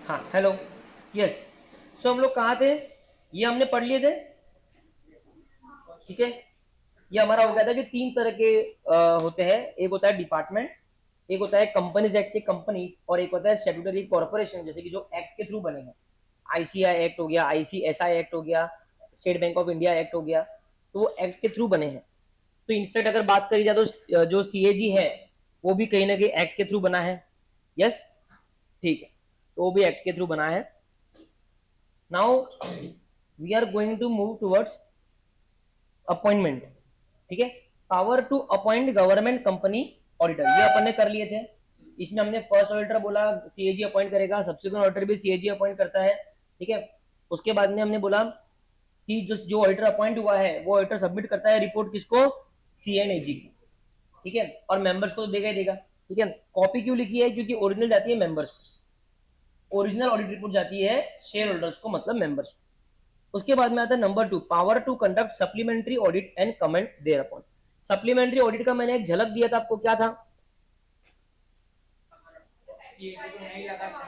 हाँ hello, yes. सो हम लोग कहाँ थे? ये हमने पढ़ लिए थे, ठीक है। ये हमारा हो गया था कि तीन तरह के होते हैं। एक होता है डिपार्टमेंट, एक होता है कंपनीज एक्ट के कंपनीज, और एक होता है स्टेट्यूटरी कॉर्पोरेशन, जैसे कि जो एक्ट के थ्रू बने हैं। आईसीआई एक्ट हो गया, आईसीएसआई एक्ट हो गया, state bank of India act हो गया। तो वो एक्ट के थ्रू बने हैं। तो इनफैक्ट अगर बात करी जाए तो जो सीएजी है वो भी कहीं ना कहीं एक्ट के थ्रू बना है। यस, ठीक है। तो वो भी एक्ट के थ्रू बना है। Now we are going to move towards appointment, ठीक है। Power to appoint government company auditor, ये अपन ने कर लिए थे। इसमें हमने फर्स्ट ऑडिटर बोला सीएजी अपॉइंट करेगा, सब्सिक्वेंट ऑडिटर भी सीएजी अपॉइंट करता है, ठीक है। उसके बाद में हमने बोला कि जो ऑडिटर अपॉइंट हुआ है वो ऑडिटर सबमिट करता है रिपोर्ट किसको? सीएनएजी को, ठीक है। और मेंबर्स को तो देगा ही देगा, ठीक है। कॉपी क्यों लिखी है? क्योंकि ओरिजिनल जाती है मेंबर्स को, ओरिजिनल ऑडिट रिपोर्ट जाती है शेयर होल्डर्स को, मतलब मेंबर्स को। उसके बाद में आता है number 2, power to conduct supplementary audit and comment thereupon. Supplementary audit का मैंने एक झलक दिया था आपको, क्या था?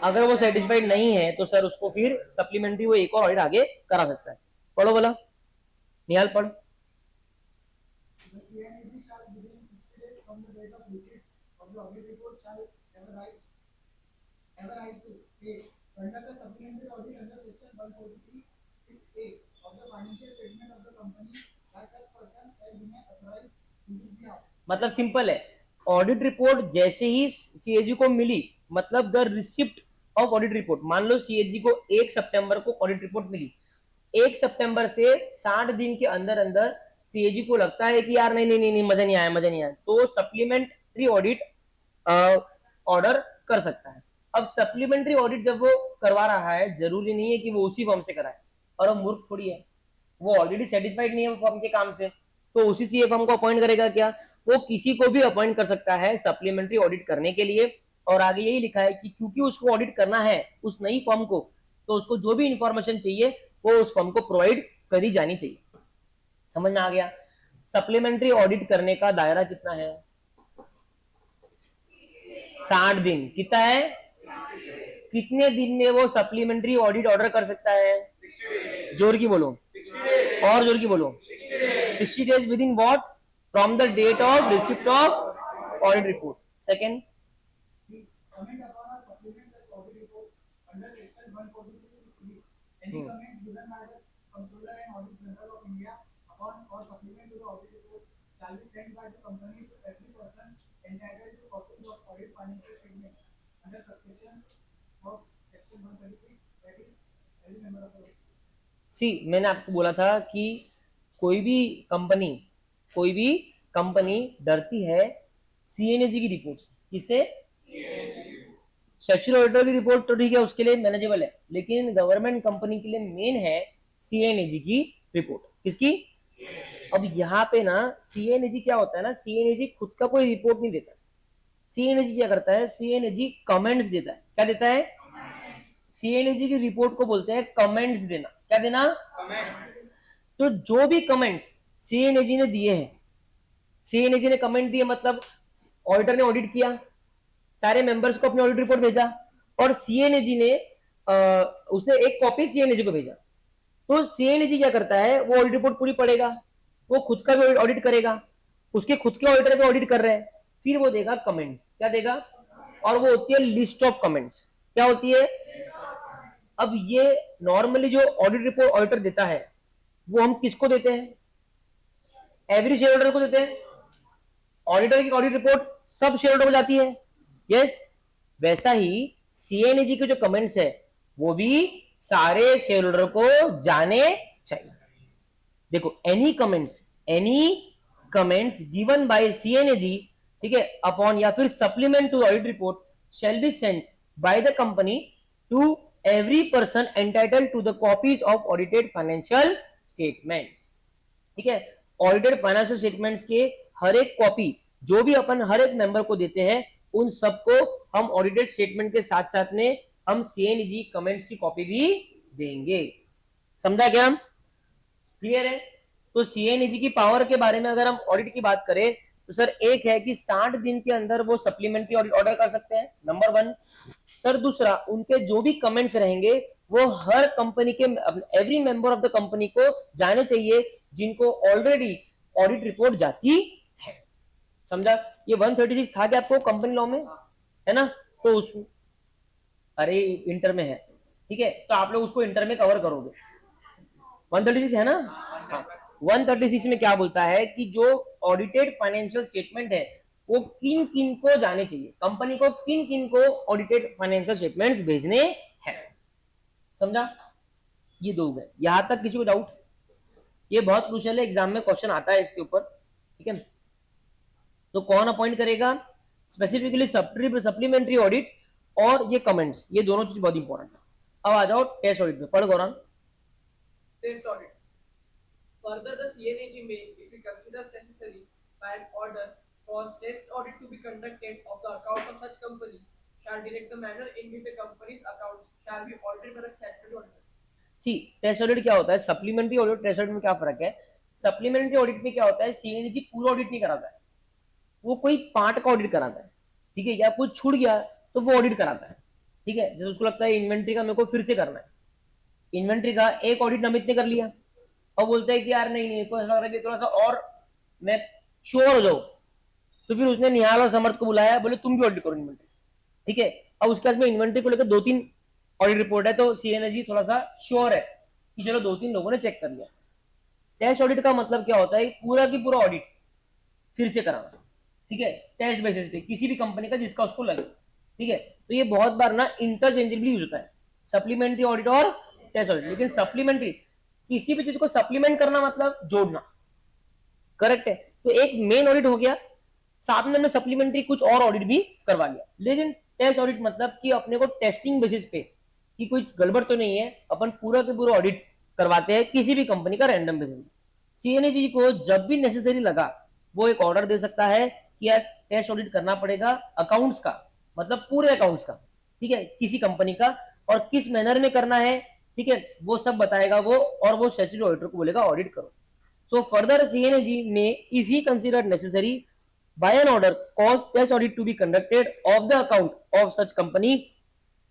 अगर वो सेटिस्फाइड नहीं है तो सर उसको फिर सप्लीमेंट्री वो एक और ऑडिट आगे करा सकता है। पढ़ो बोला, निहाल पढ़। मतलब सिंपल है, ऑडिट रिपोर्ट जैसे ही सीएजी को मिली, मतलब the receipt of audit report. मान लो सीएजी को 1 सितंबर को ऑडिट रिपोर्ट मिली, 1 सितंबर से 60 दिन के अंदर अंदर सीएजी को लगता है कि यार नहीं नहीं नहीं, नहीं मजा नहीं आया, मजा नहीं आया, तो सप्लीमेंट्री ऑडिट ऑर्डर कर सकता है। अब सप्लीमेंट्री ऑडिट जब वो करवा रहा है, जरूरी नहीं है कि वो उसी फर्म से कराए, और वो मूर्ख थोड़ी है, वो ऑलरेडी सेटिस्फाइड नहीं है फर्म के काम से, तो उसी सीए फर्म को अपॉइंट करेगा क्या? वो किसी को भी अपॉइंट कर सकता है सप्लीमेंट्री ऑडिट करने के लिए। और आगे यही लिखा है कि क्योंकि उसको ऑडिट करना है उस नई फर्म को, तो उसको जो भी इंफॉर्मेशन चाहिए वो उस फर्म को प्रोवाइड करी जानी चाहिए। समझ में आ गया? सप्लीमेंट्री ऑडिट करने का दायरा कितना है? 60 दिन। कितना है? कितने दिन में वो सप्लीमेंट्री ऑडिट ऑर्डर कर सकता है? जोर की बोलो, और जोर की बोलो। 60 days within what? From the date of receipt of audit report. Second, सी मैंने आपको बोला था कि कोई भी कंपनी कोई भी कंपनी डरती है सीएनएजी की रिपोर्ट से। किसे? स्टैट्यूटरी ऑडिटर की रिपोर्ट तो ठीक है, उसके लिए मैनेजेबल है, लेकिन गवर्नमेंट कंपनी के लिए मेन है सीएनएजी की रिपोर्ट। किसकी? अब यहाँ पे ना सीएनएजी क्या होता है ना, सीएनएजी खुद का कोई रिपोर्ट नहीं देता। सीएनएजी क्या करता है? सीएनएजी कमेंट्स देता है। क्या देता है? सीएनएजी की रिपोर्ट को बोलते हैं कमेंट्स देना। क्या देना? तो जो भी कमेंट्स सीएनएजी ने दिए हैं, सीएनएजी ने कमेंट दिए मतलब ऑडिटर ने ऑडिट किया, सारे मेंबर्स को अपनी ऑडिट रिपोर्ट भेजा, और सीएनएजी ने उसने एक कॉपी सीएनएजी को भेजा। तो सीएनएजी क्या करता है? वो ऑडिट रिपोर्ट पूरी पढ़ेगा, वो खुद का भी ऑडिट करेगा, उसके खुद के ऑडिटर भी ऑडिट कर रहे हैं, फिर वो देगा कमेंट। क्या देगा? और वो होती है लिस्ट ऑफ कमेंट्स। क्या होती है? अब ये नॉर्मली जो ऑडिट रिपोर्ट ऑडिटर देता है वो हम किसको देते हैं? एवरी शेयर होल्डर को देते हैं। ऑडिटर की ऑडिट रिपोर्ट सब शेयर होल्डर को जाती है। यस, वैसा ही सीएनएजी के जो कमेंट्स है वो भी सारे शेयर होल्डर को जाने चाहिए। देखो, any comments given by C and AG, ठीक है, अपॉन या फिर supplement to audit report shall be sent by the company to every person entitled to the copies of audited financial statements. ठीक है, ऑडिटेड फाइनेंशियल स्टेटमेंट्स के हर एक कॉपी जो भी अपन हर एक मेंबर को देते हैं, उन सबको हम ऑडिटेड स्टेटमेंट के साथ साथ में हम सीएनजी कमेंट्स की कॉपी भी देंगे। समझा क्या? क्लियर है? तो सीएनजी की पावर के बारे में अगर हम ऑडिट की बात करें तो सर एक है कि 60 दिन के अंदर वो सप्लीमेंट्री ऑडिट ऑर्डर कर सकते हैं, नंबर 1। सर दूसरा, उनके जो भी कमेंट्स रहेंगे वो हर कंपनी के, every member of the company को जाने चाहिए जिनको ऑलरेडी ऑडिट रिपोर्ट जाती है। समझा? ये 136 था क्या आपको कंपनी लॉ में, है ना? तो उस, अरे इंटर में है, ठीक है, तो आप लोग उसको इंटर में कवर करोगे। 136 है ना? हाँ। 136 में क्या बोलता है कि जो ऑडिटेड फाइनेंशियल स्टेटमेंट है वो किन किन को जाने चाहिए, कंपनी को किन किन को ऑडिटेड फाइनेंशियल स्टेटमेंट्स भेजने हैं। समझा? ये दो गए। यहां तक किसी को डाउट? ये बहुत क्रूशियल है, एग्जाम में क्वेश्चन आता है इसके ऊपर, ठीक है। तो कौन अपॉइंट करेगा? स्पेसिफिकली सप्लीमेंट्री ऑडिट और ये कमेंट्स, ये दोनों चीज बहुत इंपॉर्टेंट है। अब आ जाओ टेस्ट ऑडिट में, पढ़ गौरव। Test audit. Further, the CNAG may, if it considers necessary, by an order, cause test audit to be conducted of the accounts of such company, shall direct the manner in which the company's accounts shall be audited by the statutory auditor. C test audit क्या होता है, supplementary audit test audit में क्या फर्क है? Supplementary audit में क्या होता है, सीएनजी पूरा ऑडिट नहीं कराता है, वो कोई पार्ट का ऑडिट कराता है, ठीक है, या कुछ छूट गया तो वो ऑडिट कराता है, ठीक है। जैसे उसको लगता है इन्वेंट्री का मेरे को फिर से करना है, इन्वेंट्री का एक ऑडिट नमित ने कर लिया और बोलता है कि यार नहीं नहीं, तो ऐसा लग रहा है कि थोड़ा सा और मैं श्योर हो जाऊं, तो फिर उसने निहाल और समर्थ को बुलाया, बोले तुम भी ऑडिट करो इन्वेंट्री, ठीक है। अब उसके बाद में इन्वेंट्री को लेकर 2-3 ऑडिट रिपोर्ट है, तो सीएनजी थोड़ा सा श्योर है कि चलो 2-3 लोगों ने चेक कर लिया। टेस्ट ऑडिट का मतलब क्या होता है, पूरा की पूरा ऑडिट फिर से कराना, ठीक है, टेस्ट बेसिस पे किसी भी कंपनी का जिसका उसको लगे, ठीक है। तो ये बहुत बार ना इंटरचेंजेबली यूज होता है, सप्लीमेंट्री ऑडिट और टेस्ट ऑडिट। लेकिन सप्लीमेंट्री, किसी भी चीज को सप्लीमेंट करना मतलब जोड़ना, करेक्ट है। तो एक मेन ऑडिट हो गया, साथ में हमने सप्लीमेंट्री कुछ और ऑडिट भी करवा लिया। लेकिन टेस्ट ऑडिट मतलब कि अपने को टेस्टिंग बेसिस पे कि कोई गड़बड़ तो नहीं है, अपन पूरा के पूरा ऑडिट करवाते हैं किसी भी कंपनी का रैंडम बेसिस। सीएनजी को जब भी नेसेसरी लगा वो एक ऑर्डर दे सकता है कि यार टेस्ट ऑडिट करना पड़ेगा अकाउंट्स का, मतलब पूरे अकाउंट्स का, ठीक है, किसी कंपनी का, और किस मैनर में करना है, ठीक है, वो सब बताएगा वो, और वो स्टैट्यूटरी ऑडिटर को बोलेगा ऑडिट करो। So further, CNAG may, if he considered necessary, by an order, cause test audit to be conducted of the account of such company,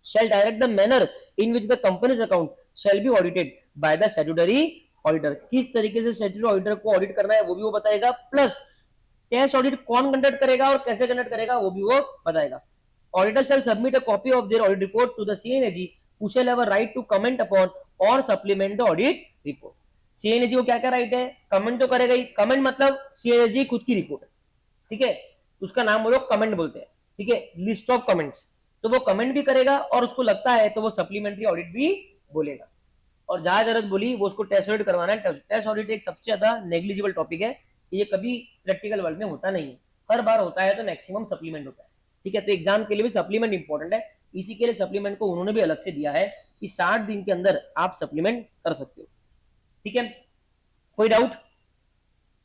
shall direct the manner in which the company's account shall be audited by the statutory auditor. किस तरीके से statutory auditor को audit करना है वो भी वो बताएगा, प्लस टेस्ट ऑडिट कौन कंडक्ट करेगा और कैसे कंडक्ट करेगा वो भी वो बताएगा। Auditor shall submit a copy of their audit report to the CNAG, who shall have a right to comment upon or supplement the audit report. CNG को क्या क्या राइट है? कमेंट तो करेगा ही, कमेंट मतलब सीएनजी खुद की रिपोर्ट, ठीक है, उसका नाम वो लोग कमेंट बोलते हैं, ठीक है, लिस्ट ऑफ कमेंट्स, तो वो कमेंट भी करेगा और उसको लगता है तो वो सप्लीमेंट्री ऑडिट भी बोलेगा। और जहां जरूरत बोली वो उसको टेस्ट ऑडिट करवाना है। टेस्ट ऑडिट एक सबसे ज्यादा नेग्लिजिबल टॉपिक है, ये कभी प्रैक्टिकल वर्ल्ड में होता नहीं है, हर बार होता है तो मैक्सिमम सप्लीमेंट होता है, ठीक है। तो एग्जाम के लिए भी सप्लीमेंट इंपॉर्टेंट है, इसी के लिए सप्लीमेंट को उन्होंने भी अलग से दिया है कि 60 दिन के अंदर आप सप्लीमेंट कर सकते हो, ठीक है। कोई डाउट?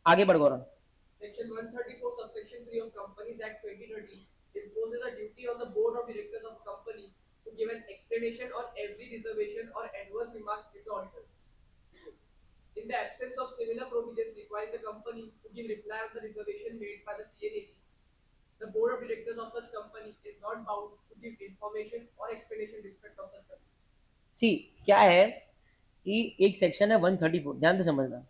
आगे बढ़ गौरव। Section 134, subsection 3 of Companies Act 2013 imposes a duty on the board of directors of a company to give an explanation on every reservation or adverse remark in the auditors. In the absence of similar provisions requiring the company to give reply on the reservation made by the CNAG, the board of directors of such company is not bound to give information or explanation in respect of such company. सी क्या है कि एक section है 134, ध्यान से समझना।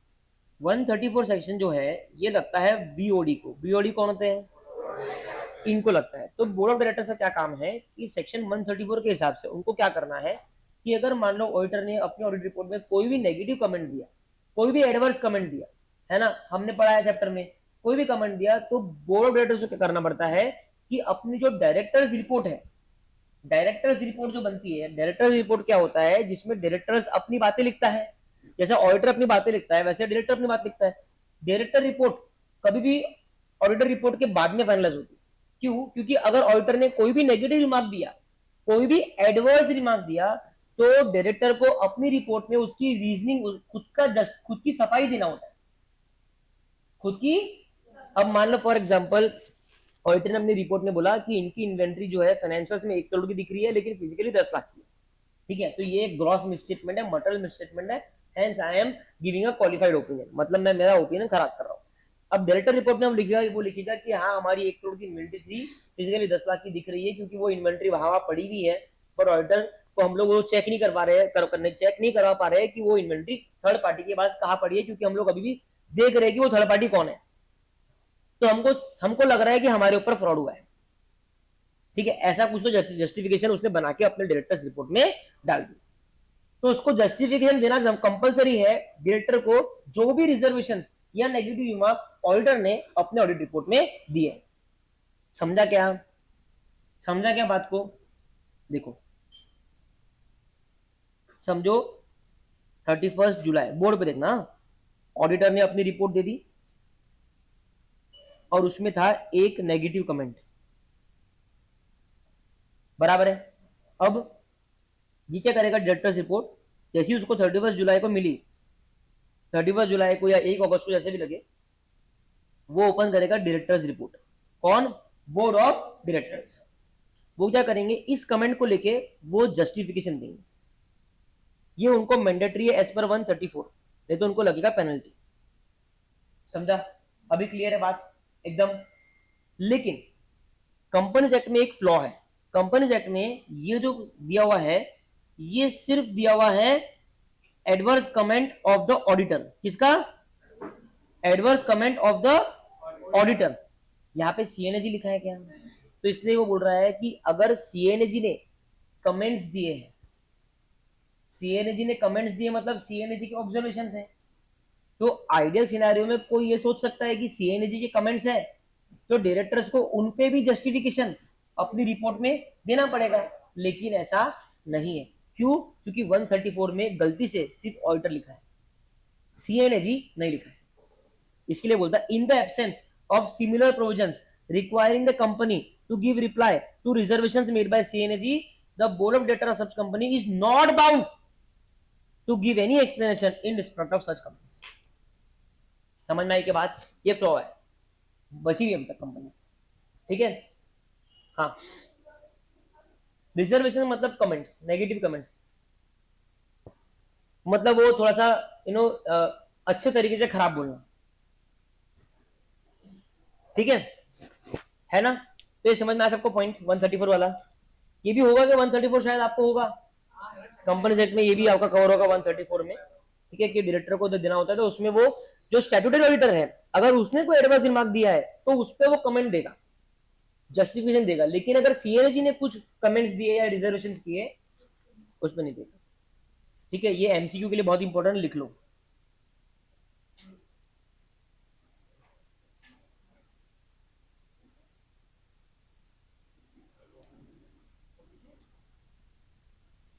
134 section जो है ये लगता है बीओडी को। बीओडी कौन होते हैं? इनको लगता है। तो बोर्ड ऑफ डायरेक्टर्स का क्या काम है कि सेक्शन 134 के हिसाब से उनको क्या करना है कि अगर मान लो ऑडिटर ने अपनी ऑडिट रिपोर्ट में कोई भी नेगेटिव कमेंट दिया, कोई भी एडवर्स कमेंट दिया, है ना, हमने पढ़ा है चैप्टर में, कोई भी कमेंट दिया, तो बोर्ड ऑफ डायरेक्टर्स को क्या करना पड़ता है कि अपनी जो डायरेक्टर्स रिपोर्ट है, डायरेक्टर्स रिपोर्ट जो बनती है, डायरेक्टर्स रिपोर्ट क्या होता है जिसमें डायरेक्टर्स अपनी बातें लिखता है, जैसे ऑडिटर अपनी बातें लिखता है वैसे डायरेक्टर अपनी बात लिखता है। डायरेक्टर रिपोर्ट कभी भी ऑडिटर रिपोर्ट के बाद में फाइनलाइज होती है। क्यों? क्योंकि अगर ऑडिटर ने कोई भी नेगेटिव रिमार्क दिया, कोई भी एडवर्स रिमार्क दिया, तो डायरेक्टर को अपनी रिपोर्ट में उसकी रीजनिंग, खुद की सफाई देना होता है, खुद की। अब मान लो फॉर एग्जांपल ऑडिटर ने अपनी रिपोर्ट में बोला कि इनकी इन्वेंट्री जो है फाइनेंशियल्स में 1 करोड़ की दिख रही है लेकिन फिजिकली 10 लाख की है, ठीक है, तो ये ग्रॉस मिसस्टेटमेंट है, मटेरियल मिसस्टेटमेंट है, hence I am giving a qualified opinion, मतलब मैं मेरा ओपिनियन खराब कर रहा हूँ। अब डायरेक्टर रिपोर्ट में हम लिखेगा वो लिखेगा कि हाँ हमारी 1 करोड़ की इन्वेंट्री थी, फिजिकली 10 लाख की दिख रही है क्योंकि वो इन्वेंट्री वहां पड़ी हुई है, पर ऑडिटर को हम लोग वो चेक नहीं कर पा रहे हैं, चेक नहीं करवा पा रहे हैं कि वो इन्वेंट्री थर्ड पार्टी के पास कहाँ पड़ी है, क्योंकि हम लोग अभी भी देख रहे हैं कि वो थर्ड पार्टी कौन है। तो हमको हमको लग रहा है कि हमारे ऊपर फ्रॉड हुआ है, ठीक है, ऐसा कुछ तो जस्टिफिकेशन उसने बना के अपने डायरेक्टर्स रिपोर्ट में डाल दी। तो उसको जस्टिफिकेशन देना कंपलसरी है डायरेक्टर को, जो भी रिजर्वेशन या नेगेटिव रिमार्क ऑडिटर ने अपने ऑडिट रिपोर्ट में दिए। समझा क्या? समझा क्या बात को? देखो समझो, 31 जुलाई बोर्ड पे देखना, ऑडिटर ने अपनी रिपोर्ट दे दी और उसमें था एक नेगेटिव कमेंट, बराबर है। अब ये क्या करेगा डायरेक्टर्स रिपोर्ट, जैसी उसको 31 जुलाई को मिली, 31 जुलाई को या 1 अगस्त को जैसे भी लगे, वो ओपन करेगा डायरेक्टर्स रिपोर्ट। कौन? Board of directors. वो क्या करेंगे, इस कमेंट को लेके वो जस्टिफिकेशन देंगे। ये उनको मैंडेटरी है एज पर 134, नहीं तो उनको लगेगा पेनल्टी। समझा? अभी क्लियर है बात एकदम? लेकिन कंपनीज एक्ट में एक फ्लॉ है। कंपनीज एक्ट में ये जो दिया हुआ है, ये सिर्फ दिया हुआ है adverse comment of the auditor. किसका? Adverse comment of the auditor. यहाँ पे सीएनएजी लिखा है क्या? तो इसलिए वो बोल रहा है कि अगर सीएनएजी ने कमेंट्स दिए हैं, सीएनएजी ने कमेंट्स दिए मतलब सीएनएजी के ऑब्जर्वेशंस है, तो आइडियल सिनेरियो में कोई ये सोच सकता है कि सीएनएजी के कमेंट्स है तो डायरेक्टर्स को उन पे भी जस्टिफिकेशन अपनी रिपोर्ट में देना पड़ेगा, लेकिन ऐसा नहीं है। क्यों? क्योंकि 134 में गलती से सिर्फ ऑडिटर लिखा है, सीएनएजी नहीं लिखा है। इसके लिए बोलता है in the absence of similar provisions requiring the company to give reply to reservations made by CNAG, the board of director of such company is not bound to give any explanation in respect of such companies. समझ में आई के बाद? ये flaw है, बची हुई अभी तक कंपनी, ठीक है। हाँ, रिजर्वेशन मतलब कमेंट्स, नेगेटिव कमेंट्स, मतलब वो थोड़ा सा अच्छे तरीके से खराब बोलना, ठीक है ना? तो ये समझ में आया सबको पॉइंट 134 वाला? ये भी होगा कि 134 शायद आपको होगा कंपनी एक्ट में, ये भी आपका कवर होगा 134 में, ठीक है, कि डायरेक्टर को देना होता है, तो उसमें वो जो स्टैट्यूटरी ऑडिटर है अगर उसने कोई एडवांस रिमार्क दिया है तो उस पर वो कमेंट देगा, जस्टिफिकेशन देगा, लेकिन अगर सीएनएजी ने कुछ कमेंट्स दिए या रिजर्वेशन किए उस पर नहीं देगा, ठीक है। ये एमसीक्यू के लिए बहुत इंपॉर्टेंट, लिख लो।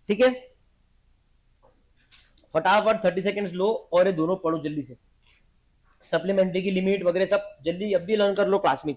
ठीक है, फटाफट 30 सेकंड्स लो और ये दोनों पढ़ो जल्दी से, सप्लीमेंट्री की लिमिट वगैरह सब जल्दी अब भी लर्न कर लो क्लास में।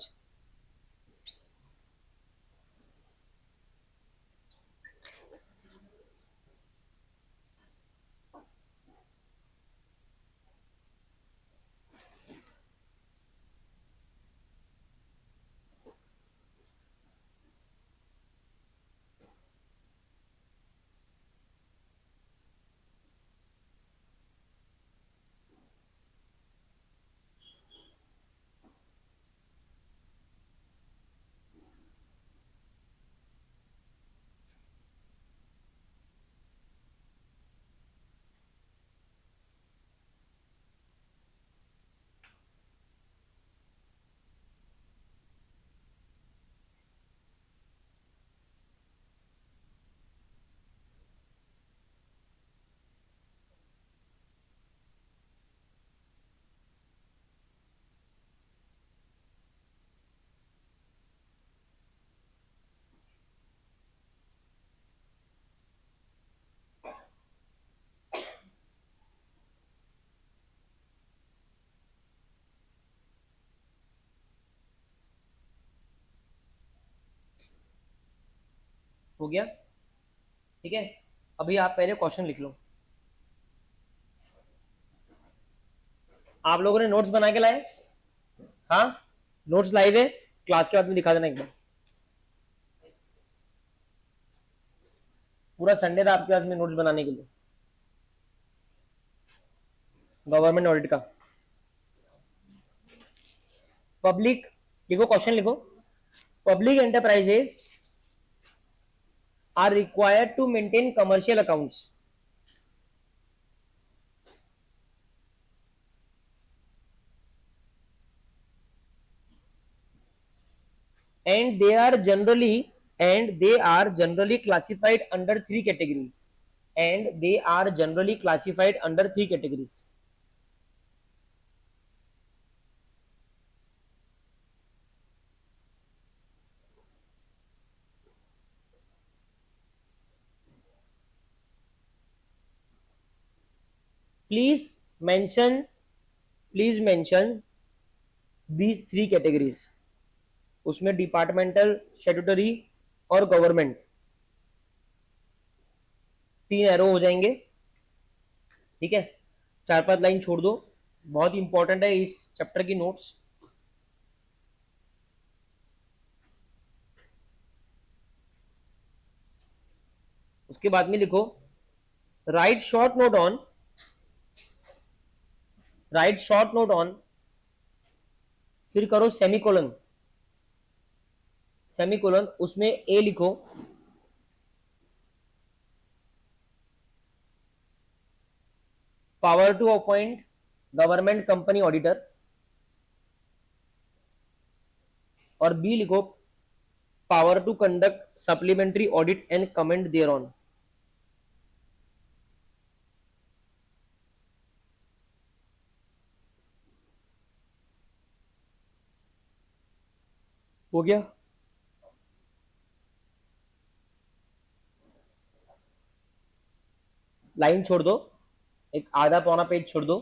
हो गया? ठीक है, अभी आप पहले क्वेश्चन लिख लो। आप लोगों ने नोट्स बना के लाए? हाँ, नोट्स लाइव है, क्लास के बाद में दिखा देना एक बार। पूरा संडे था आपके पास में नोट्स बनाने के लिए गवर्नमेंट ऑडिट का। पब्लिक, लिखो क्वेश्चन लिखो, public enterprises are required to maintain commercial accounts and they are generally classified under three categories, and they are generally classified under three categories. please mention please mention these three categories. उसमें departmental, statutory और government, तीन arrow हो जाएंगे, ठीक है। चार पांच line छोड़ दो, बहुत इंपॉर्टेंट है इस चैप्टर की नोट्स। उसके बाद में लिखो write short note on, write short note on, फिर करो सेमीकोलन, सेमीकोलन उसमें ए लिखो, power to appoint government company auditor, और बी लिखो power to conduct supplementary audit and comment thereon. हो गया? लाइन छोड़ दो, एक आधा पौना पेज छोड़ दो।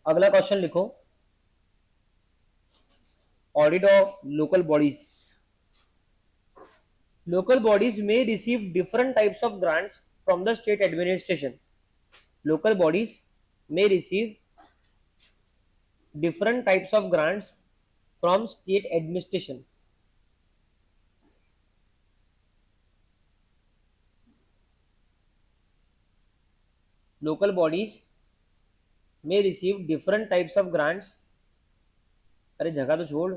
अगला क्वेश्चन लिखो audit of local bodies. Local bodies may receive different types of grants from the state administration. Local bodies may receive different types of grants from state administration. Local bodies may receive different types of grants. अरे जगह तो छोड़।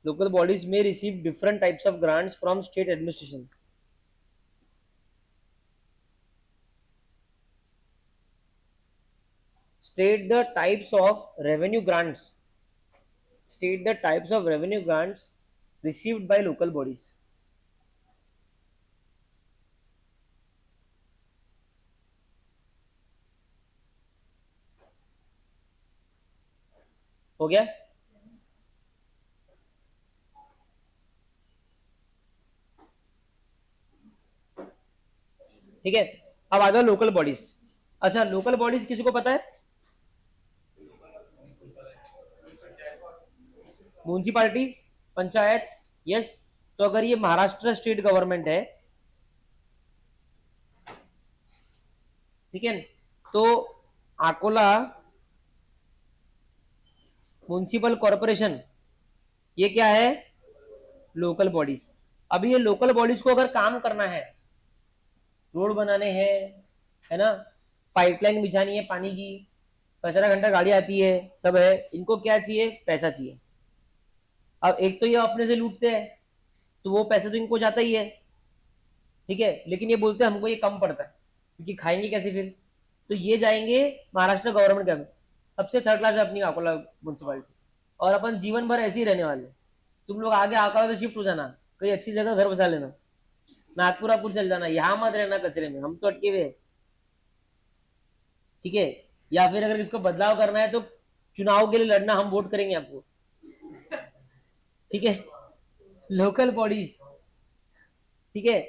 Local bodies may receive different types of grants from state administration. State the types of revenue grants. State the types of revenue grants received by local bodies. हो गया? ठीक है, अब आ जाओ लोकल बॉडीज। अच्छा, लोकल बॉडीज किसी को पता है? Municipalities, panchayat, yes. तो अगर ये महाराष्ट्र स्टेट गवर्नमेंट है, ठीक है, तो अकोला म्यूनसिपल कॉरपोरेशन ये क्या है? Local bodies. अभी ये लोकल बॉडीज को अगर काम करना है, रोड बनाने हैं, है ना, पाइपलाइन बिछानी है पानी की, कचरा घंटा गाड़ी आती है, सब है, इनको क्या चाहिए? पैसा चाहिए। अब एक तो ये अपने से लूटते हैं, तो वो पैसे तो इनको जाता ही है, ठीक है, लेकिन ये बोलते हैं हमको ये कम पड़ता है, क्योंकि खाएंगे कैसे फिर? तो ये जाएंगे महाराष्ट्र गवर्नमेंट का, सबसे थर्ड क्लास है अपनी अकोला म्यूनसिपालिटी, और अपन जीवन भर ऐसे ही रहने वाले। तुम लोग आगे अकोला से शिफ्ट हो जाना, कहीं अच्छी जगह घर बसा लेना, नागपुरापुर चल जाना, यहाँ मत रहना कचरे में, हम तो अटके हुए, ठीक है। या फिर अगर इसको बदलाव करना है तो चुनाव के लिए लड़ना, हम वोट करेंगे आपको, ठीक है। लोकल बॉडीज, ठीक है,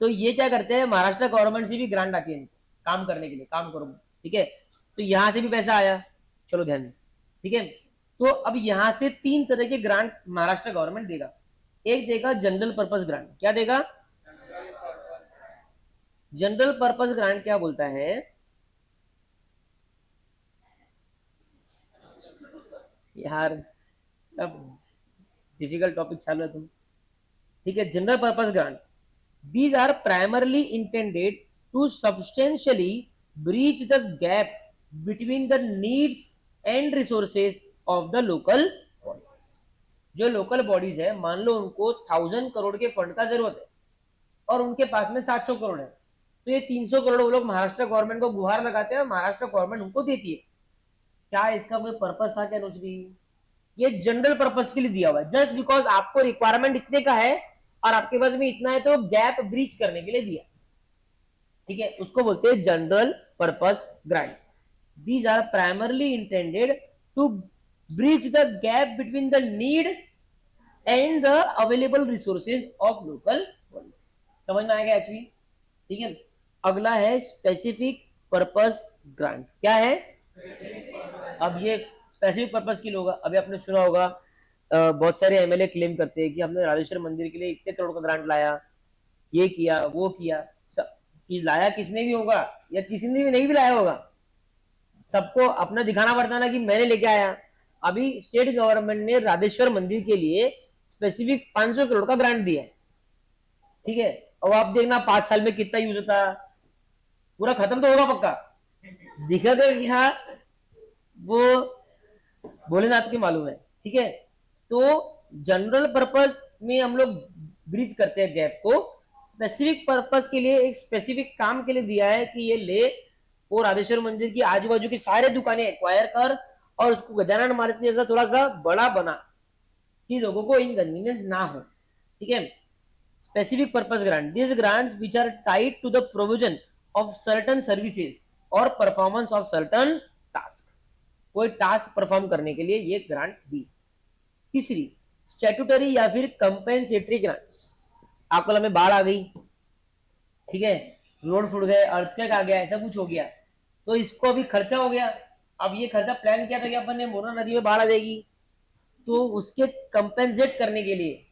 तो ये क्या करते हैं, महाराष्ट्र गवर्नमेंट से भी ग्रांट आती है काम करने के लिए, काम करो, ठीक है, तो यहां से भी पैसा आया, चलो ध्यान, ठीक है। तो अब यहां से तीन तरह के ग्रांट महाराष्ट्र गवर्नमेंट देगा। एक देगा जनरल पर्पस ग्रांट। क्या देगा? जनरल पर्पस ग्रांट क्या बोलता है यार, अब डिफिकल्ट टॉपिक चालू है तुम, ठीक है। General purpose grant, these are primarily intended to substantially breach the gap between the needs and resources of the local bodies. जो लोकल बॉडीज है, मान लो उनको 1000 करोड़ के फंड का जरूरत है और उनके पास में 700 करोड़ है, तो ये 300 करोड़ वो लोग महाराष्ट्र गवर्नमेंट को गुहार लगाते हैं, महाराष्ट्र गवर्नमेंट उनको देती है। क्या इसका कोई पर्पस था क्या अनुश्री? ये जनरल पर्पस के लिए दिया हुआ है, जस्ट बिकॉज आपको रिक्वायरमेंट इतने का है और आपके पास में इतना है, तो गैप ब्रीच करने के लिए दिया। ठीक है, उसको बोलते हैं general purpose grant. These are primarily intended to breach the gap between the need and the available resources of local bodies. समझ में आएगा एचवी? ठीक है, अगला है स्पेसिफिक पर्पस ग्रांट। क्या है? अब ये स्पेसिफिक पर्पस के लिए होगा। अभी आपने सुना होगा बहुत सारे एमएलए क्लेम करते हैं कि हमने राजेश्वर मंदिर के लिए इतने करोड़ का ग्रांट लाया, ये किया वो किया। कि लाया किसने भी होगा या किसी ने भी नहीं भी लाया होगा, सबको अपना दिखाना पड़ता ना कि मैंने लेके आया। अभी स्टेट गवर्नमेंट ने राजेश्वर मंदिर के लिए स्पेसिफिक 500 करोड़ का ग्रांट दिया है। ठीक है, और आप देखना 5 साल में कितना यूज होता, पूरा खत्म तो होगा पक्का। दिखा दे क्या वो भोलेनाथ की मालूम है। ठीक है, तो जनरल पर्पस में हम लोग ब्रिज करते हैं गैप को, स्पेसिफिक पर्पस के लिए एक स्पेसिफिक काम के लिए दिया है कि ये ले वो राधेश्वर मंदिर की आजू बाजू की सारे दुकानें एक्वायर कर और उसको गजानन महाराज के जैसा थोड़ा सा बड़ा बना कि लोगों को इनकन्वीनियंस ना हो। ठीक है, specific purpose grant, this grants which are tied to the provision of certain services और परफॉर्मेंस ऑफ सर्टेन टास्क। कोई टास्क परफॉर्म करने के लिए ये ग्रांट दी। तीसरी, स्टैट्यूटरी या फिर कंपेंसेटरी ग्रांट्स। अकोला में बाढ़ आ गई, ठीक है, रोड फूट गए, अर्थक्वेक आ गया, ऐसा कुछ हो गया, तो इसको अभी खर्चा हो गया। अब ये खर्चा प्लान किया था कि अपन ने मोरना नदी में बाढ़ आ जाएगी, तो उसके कंपेंसेट करने के लिए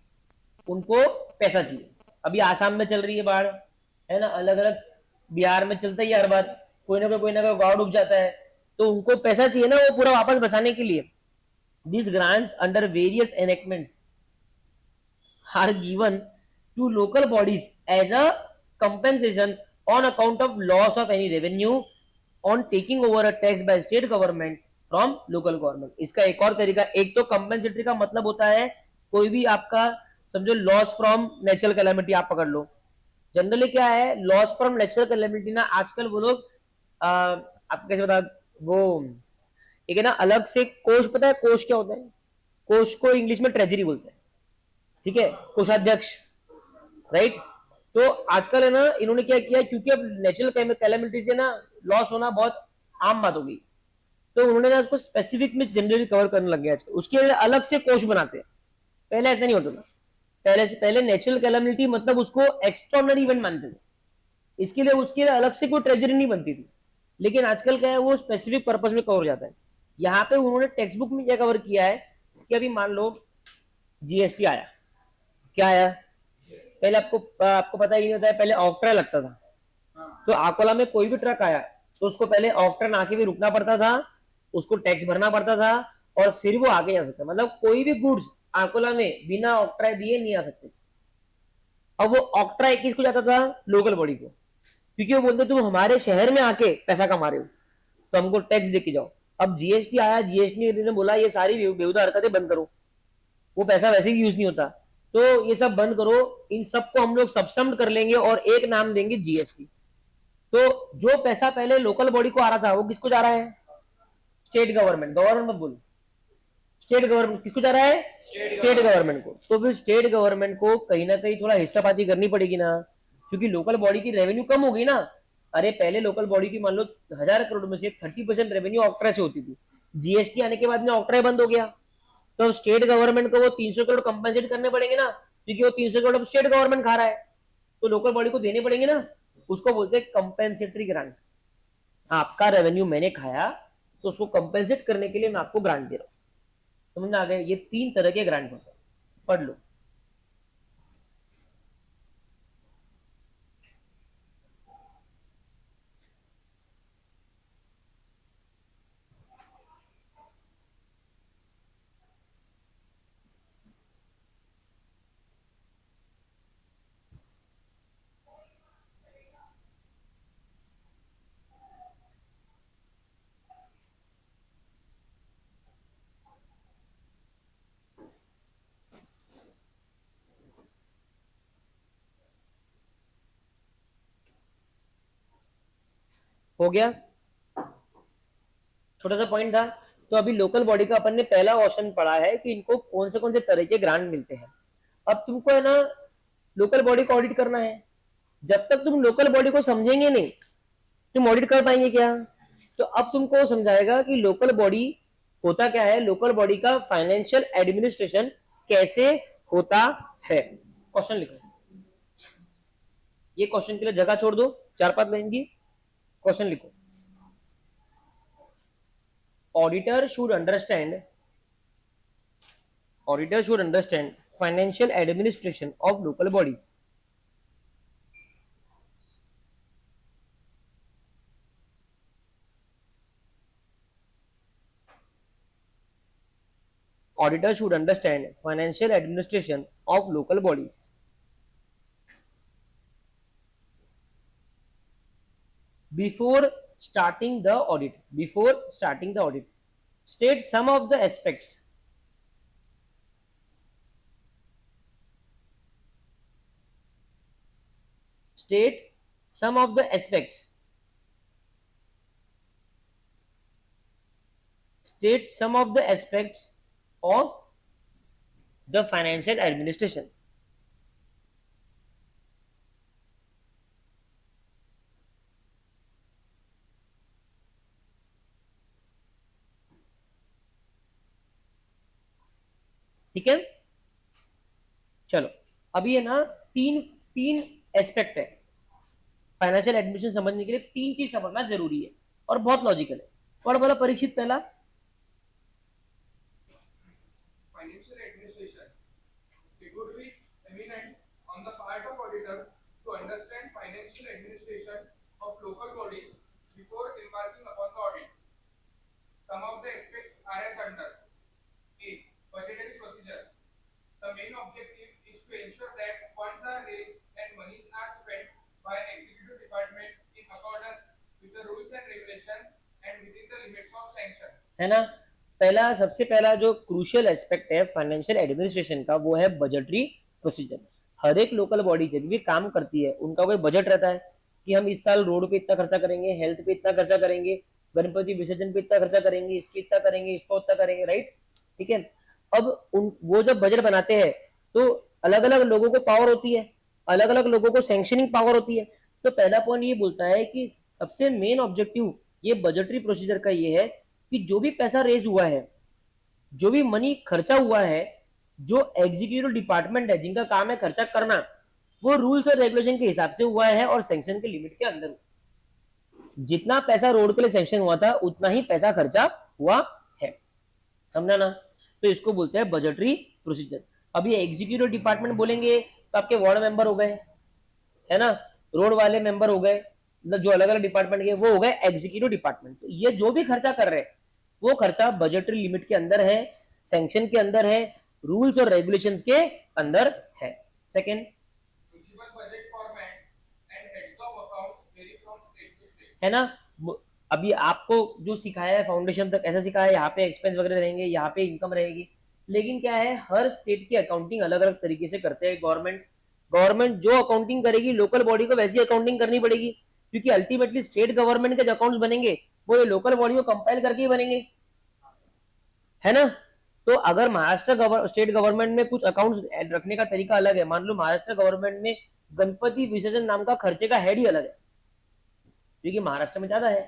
उनको पैसा चाहिए। अभी आसाम में चल रही है बाढ़, है ना, अलग अलग बिहार में चलता ही हर बार, कोई ना कोई गांव डूब जाता है, तो उनको पैसा चाहिए ना वो पूरा वापस बसाने के लिए। This grants under various enactments are given to local bodies as a compensation on account of loss of any revenue on taking over a tax by state government from local government। इसका एक और तरीका, एक तो compensatory का मतलब होता है कोई भी आपका समझो लॉस फ्रॉम नेचुरल कैलेमिटी आप पकड़ लो। जनरली क्या है, लॉस फ्रॉम नेचुरल कैलेमिटी ना आजकल वो लोग आप कैसे बता, वो एक है ना अलग से कोष, पता है कोष क्या होता है? कोष को इंग्लिश में ट्रेजरी बोलते हैं। ठीक है, कोषाध्यक्ष, राइट। तो आजकल है ना इन्होंने क्या किया, क्योंकि अब नेचुरल कैलेमिटी से ना लॉस होना बहुत आम बात हो गई, तो उन्होंने ना उसको स्पेसिफिक में जनरली कवर करने लग गया आजकल, उसके लिए अलग से कोष बनाते हैं। पहले ऐसा नहीं होता था, पहले नेचुरल कैलेमिटी मतलब उसको एक्स्ट्राऑर्डिनरी इवेंट मानते थे, इसके लिए उसके लिए अलग से कोई ट्रेजरी नहीं बनती थी। लेकिन आजकल क्या है, वो स्पेसिफिक पर्पज में कवर हो जाता है। यहाँ पे उन्होंने टेक्स्ट बुक में क्या कवर किया है कि अभी मान लो जीएसटी आया, क्या आया, पहले आपको आपको पता ही नहीं होता है, पहले ऑक्ट्रा लगता था। तो अकोला में कोई भी ट्रक आया तो उसको पहले ऑक्ट्रा आके भी रुकना पड़ता था, उसको टैक्स भरना पड़ता था और फिर वो आगे जा सकता, मतलब कोई भी गुड्स अकोला में बिना ऑक्ट्रा दिए नहीं आ सकते। अब वो ऑक्ट्रा एक किसको जाता था, लोकल बॉडी को, क्योंकि वो बोलते तुम हमारे शहर में आके पैसा कमा रहे हो तो हमको टैक्स दे के जाओ। अब जीएसटी आया, जीएसटी ने बोला ये सारी बेहुदा हरकतें बंद करो, वो पैसा वैसे ही यूज नहीं होता, तो ये सब बंद करो, इन सबको हम लोग सबसम्ड कर लेंगे और एक नाम देंगे जीएसटी। तो जो पैसा पहले लोकल बॉडी को आ रहा था वो किसको जा रहा है, स्टेट गवर्नमेंट, गवर्नमेंट मत बोलो, स्टेट गवर्नमेंट किसको जा रहा है, स्टेट गवर्नमेंट को। तो फिर स्टेट गवर्नमेंट को कहीं ना कहीं थोड़ा हिस्सा पाती करनी पड़ेगी ना, क्योंकि लोकल बॉडी की रेवेन्यू कम हो गई ना। अरे पहले लोकल बॉडी की मान लो 1000 करोड़ में से 30% रेवेन्यू ऑक्ट्रा से होती थी, जीएसटी आने के बाद में ऑक्ट्रा बंद हो गया, तो स्टेट गवर्नमेंट को वो 300 करोड़ कंपनसेट करने पड़ेंगे ना, क्योंकि वो 300 करोड़ स्टेट गवर्नमेंट खा रहा है, तो लोकल बॉडी को देने पड़ेंगे ना, उसको बोलते हैं कंपेंसेटरी ग्रांट। आपका रेवेन्यू मैंने खाया तो उसको कंपेंसेट करने के लिए मैं आपको ग्रांट दे रहा हूं। समझ में आ गया, ये 3 तरह के ग्रांट होते हैं, पढ़ लो। हो गया, छोटा सा पॉइंट था। तो अभी लोकल बॉडी का अपन ने पहला ऑप्शन पढ़ा है कि इनको कौन से तरह के ग्रांट मिलते हैं। अब तुमको है ना लोकल बॉडी को ऑडिट करना है। जब तक तुम लोकल बॉडी को समझेंगे नहीं, तुम ऑडिट कर पाएंगे क्या? तो अब तुमको समझाएगा कि लोकल बॉडी होता क्या है, लोकल बॉडी का फाइनेंशियल एडमिनिस्ट्रेशन कैसे होता है। क्वेश्चन लिखो, ये क्वेश्चन के लिए जगह छोड़ दो 4-5 लाइन की। क्वेश्चन लिखो, auditor should understand financial administration of local bodies. Auditor should understand financial administration of local bodies. Before starting the audit, state some of the aspects. State some of the aspects. State some of the aspects of the financial administration. ठीक है, चलो अभी है ना तीन तीन aspect है financial administration समझने के लिए। तीन चीज समझना जरूरी है और बहुत लॉजिकल है। पढ़ बोला परीक्षित पहला। Financial administration. It would be eminent on the part of auditor to understand financial administration of local bodies before embarking upon the audit. Some of the aspects are as under: A. Budgetary procedure. The main objective is to ensure that funds are raised and monies are spent by executive departments in accordance with the rules and regulations and within the limits of sanction. है ना, पहला सबसे पहला जो crucial aspect है financial administration का वो है बजटरी प्रोसीजर। हर एक लोकल बॉडी जब भी काम करती है उनका कोई बजट रहता है कि हम इस साल रोड पे इतना खर्चा करेंगे, हेल्थ पे इतना खर्चा करेंगे, गणपति विसर्जन पे इतना खर्चा करेंगे, इस पे इतना करेंगे, इसको उतना करेंगे, राइट। ठीक है, अब वो जब बजट बनाते हैं तो अलग अलग लोगों को पावर होती है, अलग अलग लोगों को सैंक्शनिंग पावर होती है। तो पहला पॉइंट ये बोलता है कि सबसे मेन ऑब्जेक्टिव ये बजटरी प्रोसीजर का ये है कि जो भी पैसा रेज हुआ है, जो भी मनी खर्चा हुआ है, जो एग्जीक्यूटिव डिपार्टमेंट है जिनका काम है खर्चा करना, वो रूल्स और रेगुलेशन के हिसाब से हुआ है और सैंक्शन के लिमिट के अंदर। जितना पैसा रोड के लिए सैंक्शन हुआ था उतना ही पैसा खर्चा हुआ है, समझा ना। तो इसको बोलते हैं बजटरी प्रोसीजर। अब ये एग्जीक्यूटिव डिपार्टमेंट बोलेंगे तो आपके वार्ड मेंबर हो गए, है ना, रोड वाले मेंबर हो गए, मतलब जो अलग अलग डिपार्टमेंट के वो हो गए एग्जीक्यूटिव डिपार्टमेंट। तो ये जो भी खर्चा कर रहे हैं वो खर्चा बजटरी लिमिट के अंदर है, सैंक्शन के अंदर है, रूल्स और रेगुलेशंस के अंदर है। सेकंड, है ना, अभी आपको जो सिखाया है फाउंडेशन तक ऐसा सिखाया है, यहाँ पे एक्सपेंस वगैरह रहेंगे, यहाँ पे इनकम रहेगी। लेकिन क्या है, हर स्टेट की अकाउंटिंग अलग अलग तरीके से करते हैं। गवर्नमेंट जो अकाउंटिंग करेगी लोकल बॉडी को वैसी अकाउंटिंग करनी पड़ेगी, क्योंकि अल्टीमेटली स्टेट गवर्नमेंट के जो अकाउंट्स बनेंगे वो ये लोकल बॉडी को कंपाइल करके ही बनेंगे, है ना। तो अगर महाराष्ट्र स्टेट गवर्नमेंट में कुछ अकाउंट्स रखने का तरीका अलग है, मान लो महाराष्ट्र गवर्नमेंट में गणपति विसर्जन नाम का खर्चे का हेड ही अलग है क्योंकि महाराष्ट्र में ज्यादा है,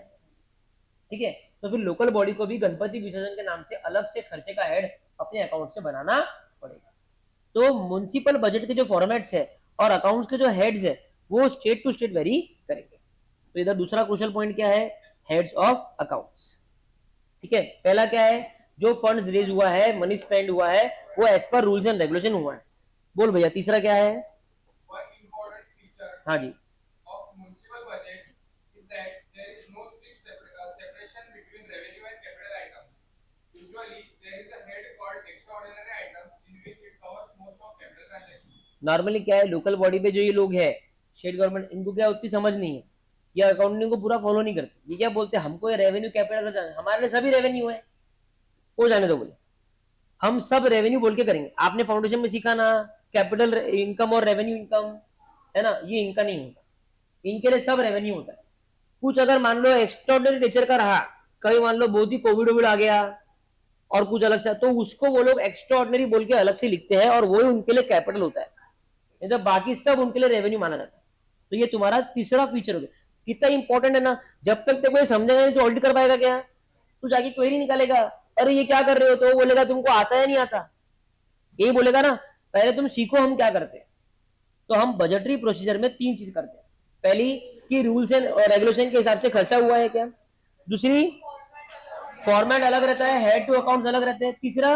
ठीक है। तो फिर लोकल बॉडी को भी गणपति विसर्जन के नाम से अलग से खर्चे का हेड अपने अकाउंट से बनाना पड़ेगा। तो म्युनिसिपल बजट के जो फॉर्मेट्स है और अकाउंट्स के जो हेड्स है वो स्टेट टू स्टेट वेरी करेंगे। तो इधर दूसरा क्रूशियल पॉइंट क्या है, हेड्स ऑफ अकाउंट्स। ठीक है, पहला क्या है, जो फंड्स रेज हुआ है, मनी स्पेंड हुआ है, वो as per rules and regulation हुआ है। बोल भैया तीसरा क्या है। हाँ जी, नॉर्मली क्या है, लोकल बॉडी पे जो ये लोग है स्टेट गवर्नमेंट, इनको क्या उतनी समझ नहीं है, ये अकाउंटिंग को पूरा फॉलो नहीं करते। ये क्या बोलते हैं, हमको ये रेवेन्यू कैपिटल, हमारे लिए सभी रेवेन्यू है, वो जाने दो, बोले हम सब रेवेन्यू बोल के करेंगे। आपने फाउंडेशन में सीखा ना कैपिटल इनकम और रेवेन्यू इनकम, है ना, ये इनका नहीं होता, इनके लिए सब रेवेन्यू होता है। कुछ अगर मान लो एक्स्ट्राऑर्डिनरी नेचर का रहा, कभी मान लो बहुत ही कोविड वोविड आ गया और कुछ अलग से, तो उसको वो लोग एक्स्ट्राऑर्डिनरी बोल के अलग से लिखते हैं और वही उनके लिए कैपिटल होता है, नहीं तो बाकी सब उनके लिए रेवेन्यू माना जाता है। तो ये तुम्हारा तीसरा फीचर हो गया। कितना इंपॉर्टेंट है ना, जब तक कोई समझेगा नहीं तो ऑडिट कर पाएगा क्या? तू जाके क्वेरी निकालेगा, अरे ये क्या कर रहे हो, तो वो बोलेगा तुमको आता है नहीं आता, यही बोलेगा ना। पहले तुम सीखो हम क्या करते हैं। तो हम बजटरी प्रोसीजर में तीन चीज करते हैं। पहली कि रूल्स एंड रेगुलेशन के हिसाब से खर्चा हुआ है क्या। दूसरी, फॉर्मेट अलग रहता है, हेड टू अकाउंट्स अलग रहते हैं। तीसरा,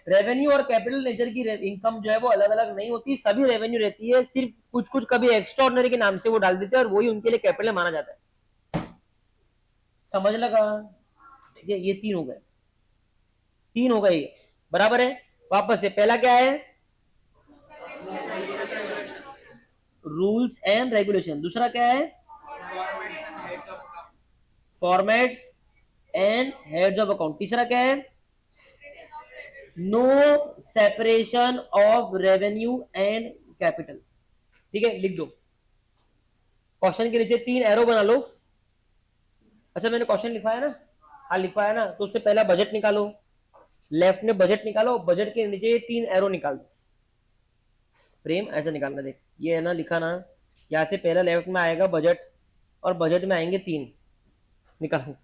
रेवेन्यू और कैपिटल नेचर की इनकम जो है वो अलग अलग नहीं होती, सभी रेवेन्यू रहती है, सिर्फ कुछ कुछ कभी एक्स्ट्रा ऑर्डिनरी के नाम से वो डाल देते हैं और वही उनके लिए कैपिटल माना जाता है। समझ लगा? ठीक है, ये तीन हो गए, तीन हो गए ये, बराबर है। वापस से पहला क्या है, रूल्स एंड रेगुलेशन। दूसरा क्या है, formats and heads of account. तीसरा क्या है, no separation of revenue and capital. ठीक है, लिख दो। क्वेश्चन के नीचे तीन एरो बना लो। अच्छा मैंने क्वेश्चन लिखवाया ना, हाँ लिखवाया ना, तो उससे पहला बजट निकालो, लेफ्ट में बजट निकालो, बजट के नीचे तीन एरो निकाल दो। प्रेम ऐसा निकालना, देख ये है ना लिखा ना, यहाँ से पहला लेफ्ट में आएगा बजट और बजट में आएंगे तीन, निकालो।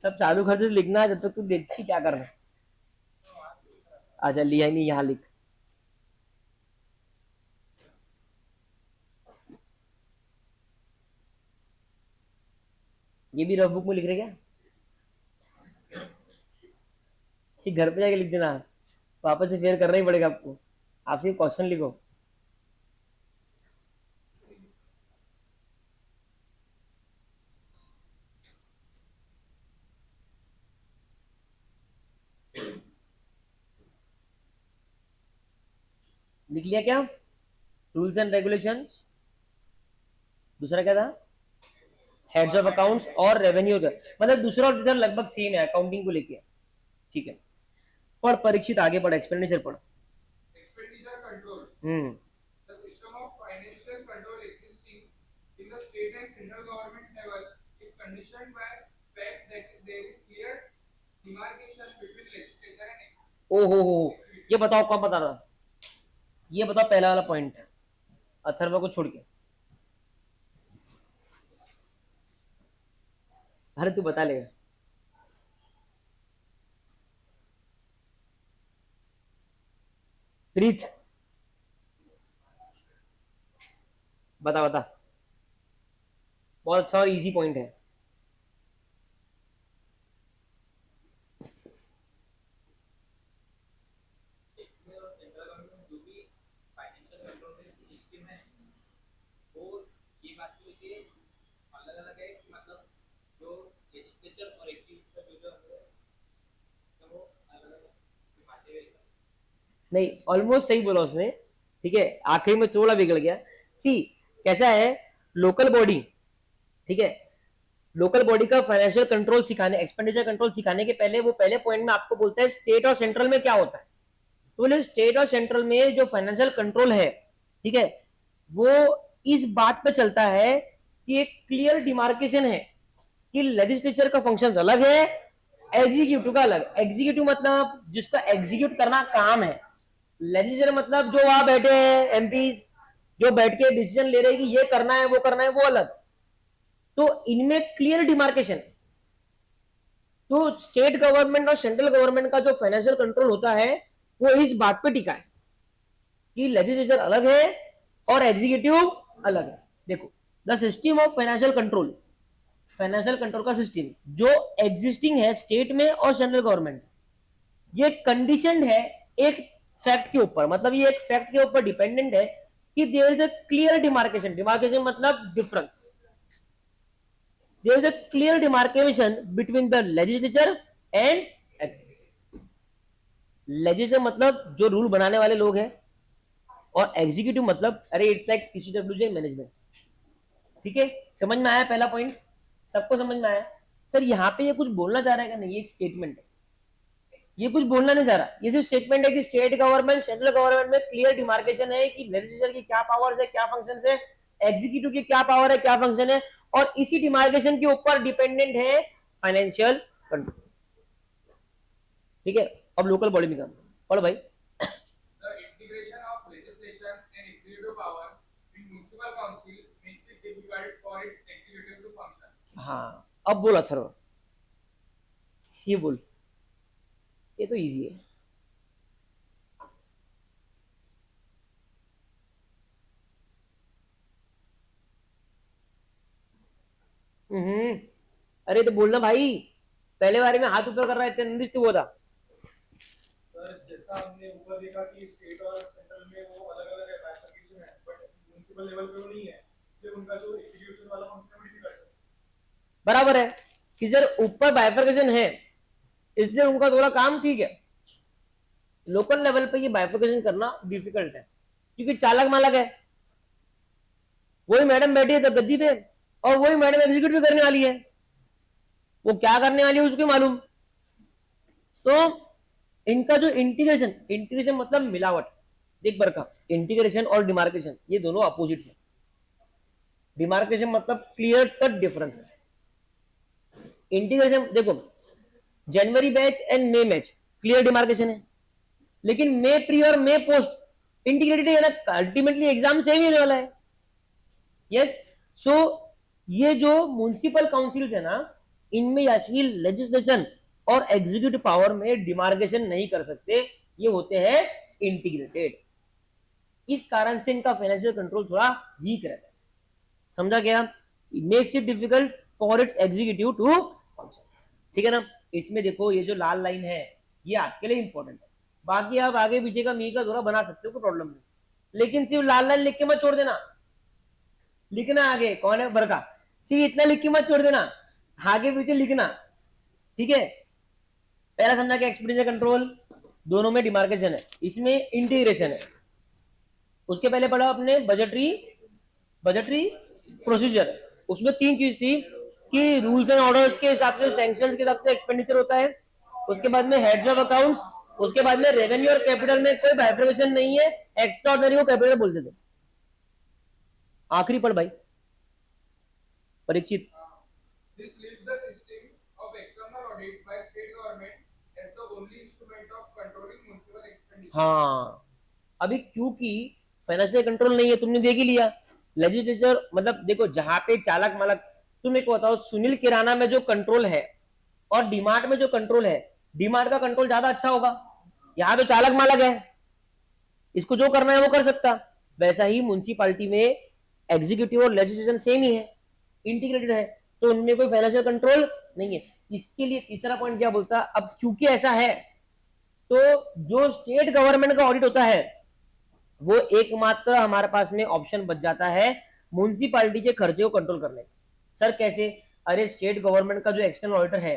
सब चालू खर्च लिखना जब तक तू देखती क्या करना। अच्छा लिया ही नहीं, यहाँ लिख। ये भी रफ बुक में लिख रहे क्या? ये घर पे जाके लिख देना, वापस से फेयर करना ही पड़ेगा आपको। आप सिर्फ क्वेश्चन लिखो। लिख लिया क्या, रूल्स एंड रेगुलेशंस। दूसरा क्या था, हेड्स ऑफ अकाउंट्स और रेवेन्यू का, मतलब दूसरा और तीसरा लगभग सेम है अकाउंटिंग को लेके। ठीक है, पढ़ परीक्षित, आगे पढ़, एक्सपेंडिचर पढ़। Expenditure control. Hmm, The system of financial control existing in the state and central government level is conditioned by fact that there is clear demarcation between legislature and ओ हो, ये बताओ कौन बता रहा, ये बताओ पहला वाला पॉइंट, अथर्व को छोड़ के। अरे तू बता लेगा। प्रीत बता बता, बहुत अच्छा और इजी पॉइंट है। सेंट्रल गवर्नमेंट जो भी फाइनेंशियल कंट्रोल की सिस्टम है वो ये बात को लेके अलग अलग है कि मतलब जो लेजिस्लेचर और एग्जीक्यूटिव जो है तो वो अलग अलग बातें हैं। नहीं, ऑलमोस्ट सही बोला उसने। ठीक है, आखिरी में थोड़ा बिगड़ गया। सी कैसा है, लोकल बॉडी, ठीक है, लोकल बॉडी का फाइनेंशियल कंट्रोल सिखाने, एक्सपेंडिचर कंट्रोल सिखाने के पहले वो पहले पॉइंट में आपको बोलता है स्टेट और सेंट्रल में क्या होता है। तो बोले स्टेट और सेंट्रल में जो फाइनेंशियल कंट्रोल है, ठीक है, वो इस बात पे चलता है कि एक क्लियर डिमार्केशन है कि लेजिस्लेचर का फंक्शन अलग है, एग्जीक्यूटिव का अलग। एग्जीक्यूटिव मतलब जिसका एग्जीक्यूट करना काम है, लेजिस्लेचर मतलब जो वहां बैठे हैं एमपीज, जो बैठ के डिसीजन ले रहे हैं कि ये करना है वो करना है, वो अलग। तो इनमें क्लियर डिमार्केशन। तो स्टेट गवर्नमेंट और सेंट्रल गवर्नमेंट का जो फाइनेंशियल कंट्रोल होता है वो इस बात पे टिका है कि लेजिस्लेचर अलग है और एग्जीक्यूटिव अलग है। देखो, the system of financial control, financial control का सिस्टम जो एग्जिस्टिंग है स्टेट में और सेंट्रल गवर्नमेंट, ये कंडीशन है एक फैक्ट के ऊपर, मतलब ये एक फैक्ट के ऊपर डिपेंडेंट है कि there is a clear demarcation. Demarcation मतलब difference, there is a clear demarcation between the legislature and executive. Legislature मतलब जो रूल बनाने वाले लोग हैं, और एग्जीक्यूटिव मतलब अरे इट्स लाइक पीसीडब्ल्यूजे मैनेजमेंट। ठीक है, समझ में आया पहला पॉइंट? सबको समझ में आया? सर यहाँ पे ये कुछ बोलना चाह रहा है कि नहीं, ये एक स्टेटमेंट है। ये कुछ बोलना नहीं चाह रहा, ये सिर्फ स्टेटमेंट है कि स्टेट गवर्नमेंट सेंट्रल गवर्नमेंट में क्लियर डिमार्केशन है कि लेजिस्लेचर की क्या पावर्स है, क्या फंक्शन है, एग्जीक्यूटिव की क्या पावर है, क्या फंक्शन है, और इसी डिमार्केशन के ऊपर डिपेंडेंट है फाइनेंशियल कंट्रोल। ठीक है, अब लोकल बॉडी में काम पढ़ो भाई। The integration of legislation and executive powers in municipal council makes it difficult for its executive to function. हाँ, अब बोल अथर्व, ये बोल, ये तो इजी है। अरे तो बोलना भाई, पहले बारे में हाथ ऊपर कर रहा है, इतने निर्दिष्ट हुआ था। सर जैसा हमने ऊपर देखा कि स्टेट और सेंट्रल में वो अलग-अलग है, बाइफरकेशन है, बट म्युनिसिपल लेवल पे वो नहीं है, इसलिए उनका जो एग्जीक्यूशन वाला फंक्शन है वो डिफिकल्ट है। बराबर है कि सर ऊपर बाइफरकेशन है, इसलिए उनका थोड़ा काम ठीक है, लोकल लेवल पे ये बाइफरकेशन करना डिफिकल्ट है, क्योंकि चालक मालक है, वही मैडम बैठी है गद्दी पे, और वही मैडम एग्जीक्यूट भी करने वाली है, वो क्या करने वाली है उसको मालूम। तो इनका जो इंटीग्रेशन, इंटीग्रेशन मतलब मिलावट, देख बरका, इंटीग्रेशन और डिमार्केशन ये दोनों अपोजिट्स है। डिमार्केशन मतलब क्लियर कट डिफरेंस है, इंटीग्रेशन देखो, January batch and May batch clear demarcation है, लेकिन मे प्री और मे पोस्ट इंटीग्रेटेड है ना, अल्टीमेटली एग्जाम सेम ही होने वाला है। यस, सो ये जो म्युनिसिपल काउंसिल्स है ना, इनमें यास्वील लेजिस्लेशन और एग्जीक्यूटिव पावर में डिमार्केशन नहीं कर सकते, ये होते हैं इंटीग्रेटेड, इस कारण से इनका फाइनेंशियल कंट्रोल थोड़ा वीक रहता है। समझा क्या? Makes it difficult for its executive to function. ठीक है ना? इसमें देखो ये जो लाल लाइन है ये आपके लिए इंपॉर्टेंट है, बाकी आप आगे पीछे का मी का थोड़ा बना सकते हो, कोई प्रॉब्लम नहीं, लेकिन सिर्फ लाल लाइन लिख के मत छोड़ देना, लिखना आगे कौन है बरका, सिर्फ इतना लिख के मत छोड़ देना, आगे पीछे लिखना। ठीक है, पहला समझा कि एक्सपेंडिचर कंट्रोल दोनों में डिमार्केशन है, इसमें इंटीग्रेशन है। उसके पहले पढ़ा अपने बजटरी प्रोसीजर, उसमें तीन चीज थी कि रूल्स एंड ऑर्डर्स के हिसाब से, सैंक्शंस के हिसाब से एक्सपेंडिचर होता है, उसके बाद में हेड्स ऑफ अकाउंट्स, उसके बाद में रेवेन्यू और कैपिटल में कोई बाइफरकेशन नहीं है, एक्स्ट्रा ऑर्डिनरी को कैपिटल बोलते थे। आखिरी पढ़ भाई Parikshit. This leaves the system of external audit by state government as the only instrument of controlling municipal expenditure. हाँ, अभी क्योंकि फाइनेंशियल कंट्रोल नहीं है, तुमने देख ही लिया, लेजिस्लेचर मतलब देखो जहां पे चालक मालक, तुम एक बताओ, सुनील किराना में जो कंट्रोल है और डीमार्ट में जो कंट्रोल है, डीमार्ट का कंट्रोल ज्यादा अच्छा होगा, यहाँ तो चालक मालक है, इसको जो करना है वो कर सकता। वैसा ही म्युनिसिपैलिटी में एग्जीक्यूटिव और लेजिस्लेशन सेम ही है, इंटीग्रेटेड है, तो उनमें कोई फाइनेंशियल कंट्रोल नहीं है। इसके लिए तीसरा पॉइंट क्या बोलता, अब क्योंकि ऐसा है तो जो स्टेट गवर्नमेंट का ऑडिट होता है वो एकमात्र हमारे पास में ऑप्शन बच जाता है म्युनिसिपैलिटी के खर्चे को कंट्रोल करने का। सर कैसे? अरे स्टेट गवर्नमेंट का जो एक्सटर्नल ऑडिटर है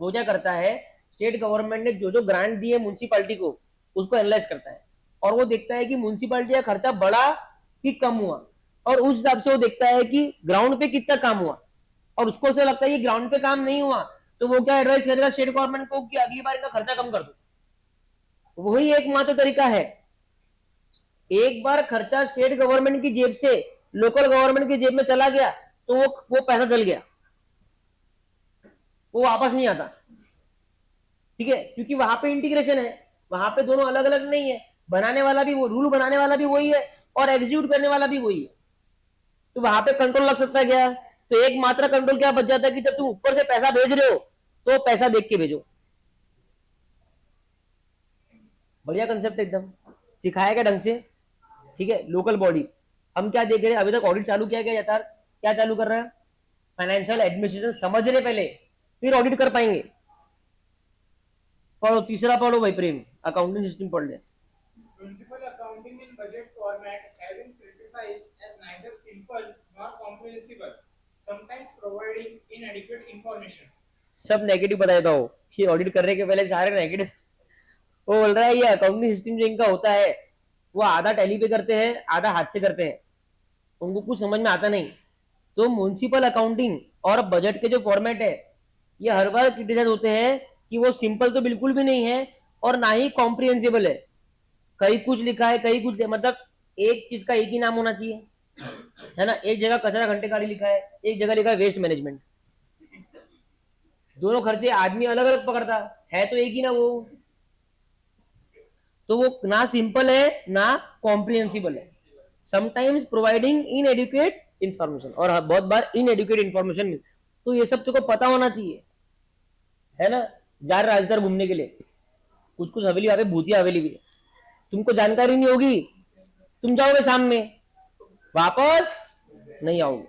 वो क्या करता है, स्टेट गवर्नमेंट ने जो जो ग्रांट दी है म्युनिसिपैलिटी को उसको एनालाइज करता है, और वो देखता है कि म्युनिसिपैलिटी का खर्चा बढ़ा कि कम हुआ, और उस हिसाब से वो देखता है कि ग्राउंड पे कितना काम हुआ, और उसको ऐसा लगता है कि ग्राउंड पे काम नहीं हुआ तो वो क्या एडवाइस करेगा स्टेट गवर्नमेंट को कि अगली बार इनका खर्चा कम कर दो। वही एकमात्र तरीका है, एक बार खर्चा स्टेट गवर्नमेंट की जेब से लोकल गवर्नमेंट की जेब में चला गया तो वो पैसा चल गया, वो वापस नहीं आता। ठीक है, क्योंकि वहां पे इंटीग्रेशन है, वहां पे दोनों अलग अलग नहीं है, बनाने वाला भी वो, रूल बनाने वाला भी वही है और एग्जीक्यूट करने वाला भी वही है, तो वहां पे कंट्रोल लग सकता है क्या? तो एक मात्र कंट्रोल क्या बच जाता है कि जब तुम ऊपर से पैसा भेज रहे हो तो पैसा देख के भेजो। बढ़िया कंसेप्ट एकदम, सिखाया गया ढंग से। ठीक है, लोकल बॉडी हम क्या देख रहे हैं, अभी तक ऑडिट चालू किया गया यार, क्या चालू कर रहा है, फाइनेंशियल एडमिनिस्ट्रेशन समझ रहे पहले, फिर ऑडिट कर पाएंगे। पढ़ो तीसरा, पढ़ो भाई प्रेम, अकाउंटिंग सिस्टम पढ़ ले। Municipal accounting in budget format has been criticized as neither simple nor comprehensible, sometimes providing inadequate information. सब नेगेटिव बता देता हूँ, ये ऑडिट करने के पहले सारे नेगेटिव। वो बोल रहा है ये अकाउंटिंग सिस्टम जो इनका होता है वो आधा टैली पे करते हैं, आधा हाथ से करते हैं, उनको कुछ समझ में आता नहीं। तो म्युनिसिपल अकाउंटिंग और बजट के जो फॉर्मेट है ये हर बार क्रिटिसाइज होते हैं कि वो सिंपल तो बिल्कुल भी नहीं है और ना ही कॉम्प्रिहेंसिबल है। कहीं कुछ लिखा है, कहीं कुछ, मतलब एक चीज का एक ही नाम होना चाहिए, है ना। एक जगह कचरा घंटेगाड़ी लिखा है, एक जगह लिखा है वेस्ट मैनेजमेंट। दोनों खर्चे आदमी अलग अलग पकड़ता है, तो एक ही ना वो। तो वो ना सिंपल है ना कॉम्प्रिहेंसिबल है। समटाइम्स प्रोवाइडिंग इनएडुकेट इंफॉर्मेशन, और बहुत बार इनएडुकेट इंफॉर्मेशन। तो ये सब तुमको पता होना चाहिए, है ना। जा रहे राजस्थान घूमने के लिए, कुछ कुछ हवेली वहां पे भूतिया हवेली भी है, तुमको जानकारी नहीं होगी, तुम जाओगे शाम में, वापस नहीं आओगे।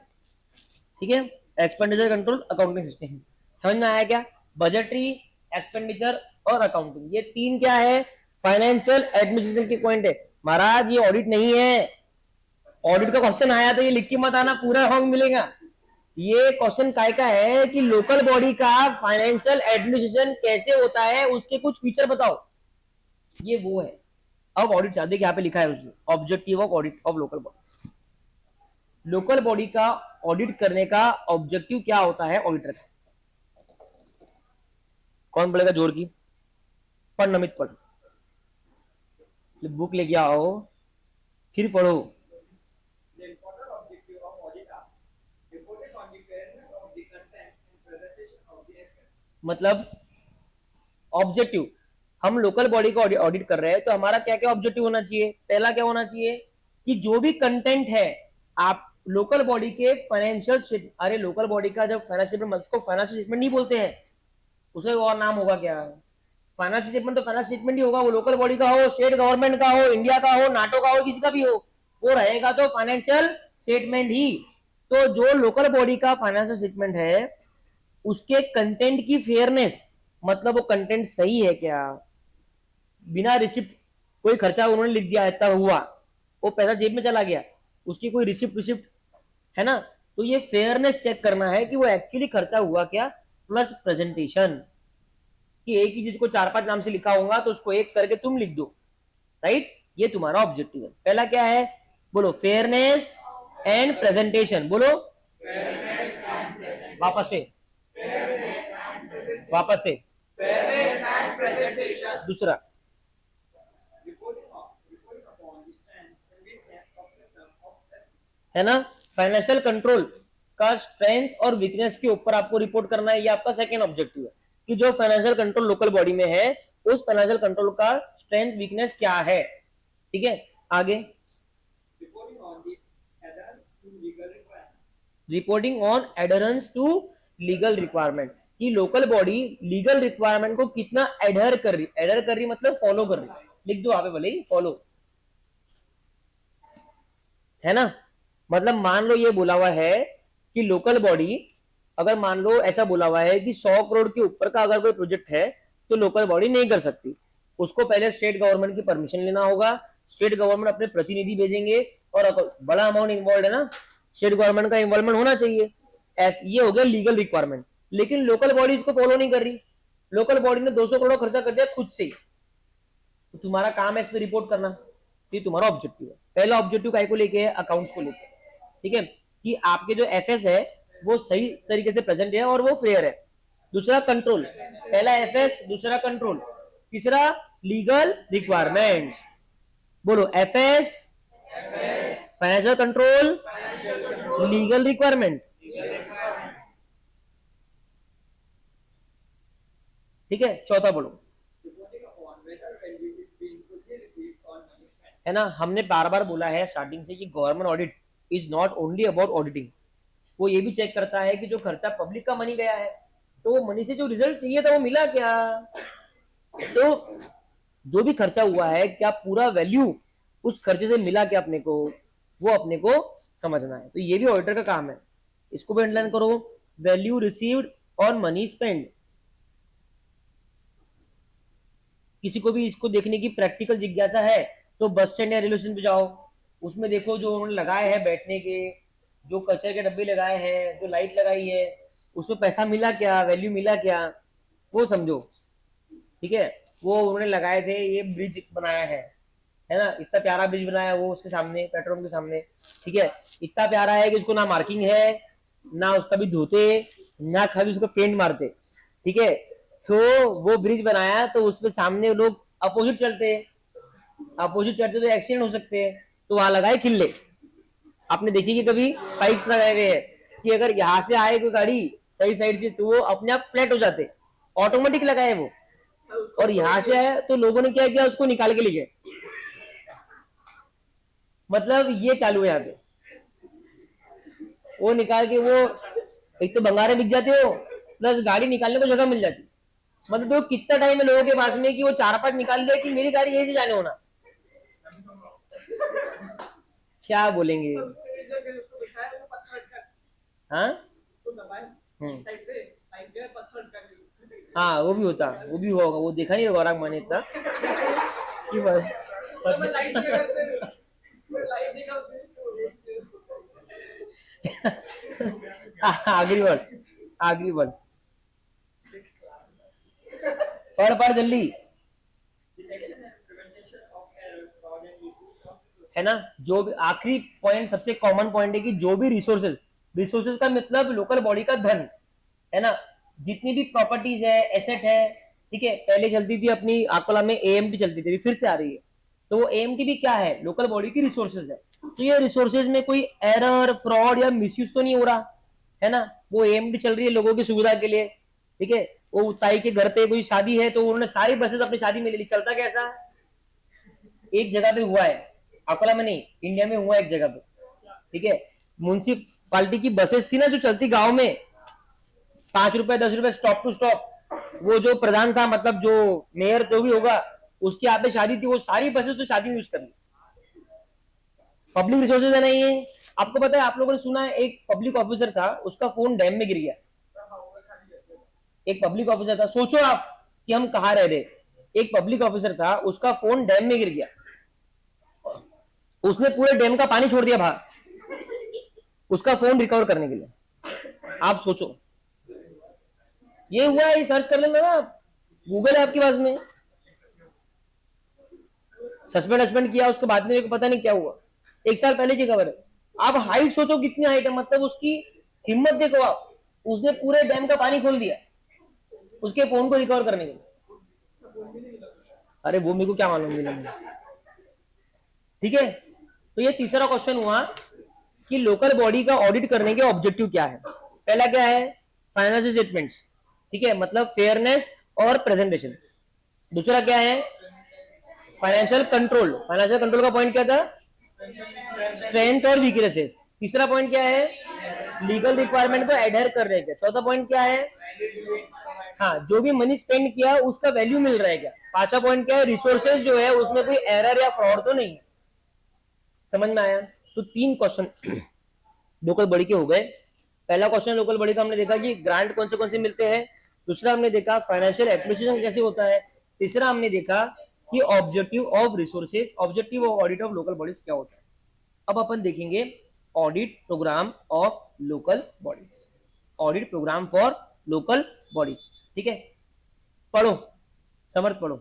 ठीक है। एक्सपेंडिचर कंट्रोल, अकाउंटिंग सिस्टम, समझ में आया क्या। बजटरी, एक्सपेंडिचर और अकाउंटिंग, ये तीन क्या है, फाइनेंशियल एडमिनिस्ट्रेशन के पॉइंट है। महाराज ये ऑडिट नहीं है, ऑडिट का क्वेश्चन आया तो ये लिख के मत आना, पूरा रॉन्ग मिलेगा। ये क्वेश्चन काय का है कि लोकल बॉडी का फाइनेंशियल एडमिनिस्ट्रेशन कैसे होता है, उसके कुछ फीचर बताओ, ये वो है। अब ऑडिट देखिए यहाँ पे लिखा है उसमें, objective of audit of local body. Local body का ऑडिट करने का ऑब्जेक्टिव क्या होता है ऑडिटर का। कौन बोलेगा जोर की, पढ़ नमित पढ़, बुक लेके आओ फिर पढ़ो। The important objective of audit are reporting on the fairness of the content and presentation of the affairs. मतलब ऑब्जेक्टिव, हम लोकल बॉडी को ऑडिट कर रहे हैं तो हमारा क्या क्या ऑब्जेक्टिव होना चाहिए। पहला क्या होना चाहिए कि जो भी कंटेंट है, आप लोकल बॉडी के फाइनेंशियल स्टेटमेंट, अरे लोकल बॉडी का जब फाइनेंशियल स्टेटमेंट, उसको फाइनेंशियल स्टेटमेंट नहीं बोलते हैं, उसे और नाम होगा क्या, फाइनेंशियल स्टेटमेंट तो फाइनेंशियल स्टेटमेंट ही होगा। वो लोकल बॉडी का हो, स्टेट गवर्नमेंट का हो, इंडिया का हो, नाटो का हो, किसी का भी हो, वो रहेगा तो फाइनेंशियल स्टेटमेंट ही। तो जो लोकल बॉडी का फाइनेंशियल स्टेटमेंट है, उसके कंटेंट की फेयरनेस, मतलब वो कंटेंट सही है क्या, बिना रिसिप्ट, कोई खर्चा उन्होंने लिख दिया इतना हुआ, वो पैसा जेब में चला गया, उसकी कोई रिसिप्ट रिसिप्ट है ना। तो ये फेयरनेस चेक करना है कि वो एक्चुअली खर्चा हुआ क्या, प्लस प्रेजेंटेशन, कि एक ही चीज को चार पांच नाम से लिखा होगा तो उसको एक करके तुम लिख दो, राइट। ये तुम्हारा ऑब्जेक्टिव है। पहला क्या है, बोलो, फेयरनेस एंड प्रेजेंटेशन, बोलो वापस से, वापस से। Fairness and presentation. दूसरा, Reporting upon the strengths and weakness of system of taxing. है ना। फाइनेंशियल कंट्रोल का स्ट्रेंथ और वीकनेस के ऊपर आपको रिपोर्ट करना है, ये आपका सेकेंड ऑब्जेक्टिव है कि जो फाइनेंशियल कंट्रोल लोकल बॉडी में है, उस फाइनेंशियल कंट्रोल का स्ट्रेंथ वीकनेस क्या है। ठीक है, आगे। Reporting on the adherence to legal requirements. Reporting on adherence to legal requirement, कि लोकल बॉडी लीगल रिक्वायरमेंट को कितना एडहर कर रही, एडहर कर रही मतलब फॉलो कर रही, लिख दो आप भले ही फॉलो, है ना। मतलब मान लो ये बोला हुआ है कि लोकल बॉडी, अगर मान लो ऐसा बोला हुआ है कि 100 करोड़ के ऊपर का अगर कोई प्रोजेक्ट है तो लोकल बॉडी नहीं कर सकती, उसको पहले स्टेट गवर्नमेंट की परमिशन लेना होगा, स्टेट गवर्नमेंट अपने प्रतिनिधि भेजेंगे, और बड़ा अमाउंट इन्वॉल्व है ना, स्टेट गवर्नमेंट का इन्वॉल्वमेंट होना चाहिए। ये हो गया लीगल रिक्वायरमेंट। लेकिन लोकल बॉडी इसको फॉलो नहीं कर रही, लोकल बॉडी ने 200 करोड़ खर्चा कर दिया खुद से, तो तुम्हारा काम है इस पे रिपोर्ट करना, ये तुम्हारा ऑब्जेक्टिव है। पहला ऑब्जेक्टिव काय को लेके है, अकाउंट्स को लेके, ठीक है, कि आपके जो एफएस है वो सही तरीके से प्रेजेंट है और वो फेयर है। दूसरा कंट्रोल, पहला एफएस, दूसरा कंट्रोल, तीसरा लीगल रिक्वायरमेंट्स। बोलो FS, financial control, legal requirement. ठीक है, चौथा बोलो, Reporting upon whether value is being fully received or money spent. है ना। हमने बार बार बोला है स्टार्टिंग से कि government audit is not only about auditing, वो ये भी चेक करता है कि जो खर्चा पब्लिक का मनी गया है, तो वो मनी से जो रिजल्ट चाहिए था वो मिला क्या, तो जो भी खर्चा हुआ है क्या पूरा वैल्यू उस खर्चे से मिला क्या अपने को, वो अपने को समझना है। तो ये भी ऑडिटर का काम है, इसको भी अंडरलाइन करो, वैल्यू रिसीव्ड और मनी स्पेंड। किसी को भी इसको देखने की प्रैक्टिकल जिज्ञासा है तो बस स्टैंड या रेलवे स्टेशन पे जाओ, उसमें देखो जो उन्होंने लगाए हैं बैठने के, जो कचरे के डब्बे लगाए हैं, जो लाइट लगाई है, उसमें पैसा मिला क्या, वैल्यू मिला क्या, वो समझो। ठीक है, वो उन्होंने लगाए थे, ये ब्रिज बनाया है ना, इतना प्यारा ब्रिज बनाया वो उसके सामने, पेट्रोल पंप के सामने, ठीक है, इतना प्यारा है कि उसको ना मार्किंग है, ना उसका भी धोते, ना कभी उसको पेंट मारते, ठीक है, तो वो ब्रिज बनाया तो उसपे सामने लोग अपोजिट चलते हैं, अपोजिट चलते तो एक्सीडेंट हो सकते हैं, तो वहां लगाए खिल्ले। आपने देखी कि कभी स्पाइक्स लगाए हुए हैं कि अगर यहाँ से आए कोई गाड़ी सही साइड से तो वो अपने आप फ्लैट हो जाते, ऑटोमेटिक लगाए वो। सर उसको और यहाँ से आया तो लोगों ने क्या किया, उसको निकाल के ले गए। मतलब ये चालू है यहाँ पे, वो निकाल के वो एक तो बंगारे बिक जाते हो, प्लस गाड़ी निकालने को जगह मिल जाती। मतलब तो कितना टाइम है लोगों के पास में कि वो 4-5 निकाल लिया कि मेरी गाड़ी यहीं से जाने होना। क्या बोलेंगे। उससे जगह उसको बिठाया वो पत्थर अटका हाँ उसको दबाया साइड से साइड में पत्थर अटका के हाँ, वो भी होता, वो भी होगा, वो देखा नहीं गौरव मैंने इतना कि बस तो मैं लाइट से करते मैं लाइट देखा उसमें आखिरी वर्ड, आखिरी वर्ड पढ़ जल्दी, Detection and prevention of error, fraud and misuse of resources. है ना। जो भी आखिरी पॉइंट सबसे कॉमन पॉइंट है कि जो भी रिसोर्सेज, रिसोर्सेज का मतलब लोकल बॉडी का धन, है ना। जितनी भी प्रॉपर्टीज है, एसेट है, ठीक है। पहले चलती थी अपनी अकोला में एएमटी चलती थी, फिर से आ रही है। तो वो एएमटी भी क्या है, लोकल बॉडी की रिसोर्सेज है। तो ये रिसोर्सेज में कोई एरर, फ्रॉड या मिसयूज तो नहीं हो रहा, है ना। वो एएमटी चल रही है लोगों की सुविधा के लिए, ठीक है। वो ताई के घर पे कोई शादी है तो उन्होंने सारी बसेस अपनी शादी में ले ली। चलता कैसा, एक जगह पे हुआ है, अकोला में नहीं, इंडिया में हुआ एक जगह पे, ठीक है। म्युनिसिपालिटी की बसेस थी ना जो चलती गांव में, 5 रुपए 10 रुपए स्टॉप टू स्टॉप, वो जो प्रधान था, मतलब जो मेयर जो भी होगा, उसकी यहाँ पे शादी थी, वो सारी बसेस तो शादी में यूज कर ली। पब्लिक रिसोर्सेज है ना ये। आपको पता है, आप लोगों ने सुना है एक पब्लिक ऑफिसर था, उसका फोन डैम में गिर गया। एक पब्लिक ऑफिसर था, सोचो आप कि हम कहाँ रह रहे। एक पब्लिक ऑफिसर था, उसका फोन डैम में गिर गया, उसने पूरे डैम का पानी छोड़ दिया बाहर उसका फोन रिकवर करने के लिए। आप सोचो, ये हुआ है, सर्च कर लेना ना, गूगल है आपके पास में। सस्पेंड किया उसके बाद में पता नहीं क्या हुआ, 1 साल पहले की खबर है। आप हाइट सोचो कितनी हाइट है, मतलब उसकी हिम्मत देखो आप, उसने पूरे डैम का पानी खोल दिया उसके फोन को रिकवर करने के लिए। अरे वो मेरे को क्या मालूम मिलेंगे, ठीक है। तो ये तीसरा क्वेश्चन हुआ कि लोकल बॉडी का ऑडिट करने के ऑब्जेक्टिव क्या है। पहला क्या है, फाइनेंशियल स्टेटमेंट्स, ठीक है, मतलब फेयरनेस और प्रेजेंटेशन। दूसरा क्या है, फाइनेंशियल कंट्रोल। फाइनेंशियल कंट्रोल का पॉइंट क्या था, स्ट्रेंथ और वीकनेसेस। तीसरा पॉइंट क्या है, लीगल रिक्वायरमेंट को एडहेयर कर रहे हैं। चौथा पॉइंट क्या है, हाँ, जो भी मनी स्पेंड किया उसका वैल्यू मिल रहा है क्या। पांचवा पॉइंट क्या है, रिसोर्सेज जो है उसमें कोई एरर या फ्रॉड तो नहीं है। समझ में आया। तो 3 क्वेश्चन लोकल बॉडी के हो गए। पहला क्वेश्चन लोकल बॉडी का हमने देखा कि ग्रांट कौन से मिलते हैं। दूसरा हमने देखा फाइनेंशियल एडमिनिस्ट्रेशन कैसे होता है। तीसरा हमने देखा कि objective of resources, objective of audit of local bodies क्या होता है। अब अपन देखेंगे audit programme of local bodies, audit programme for local bodies, ठीक है। पढ़ो, समर्थ पढ़ो।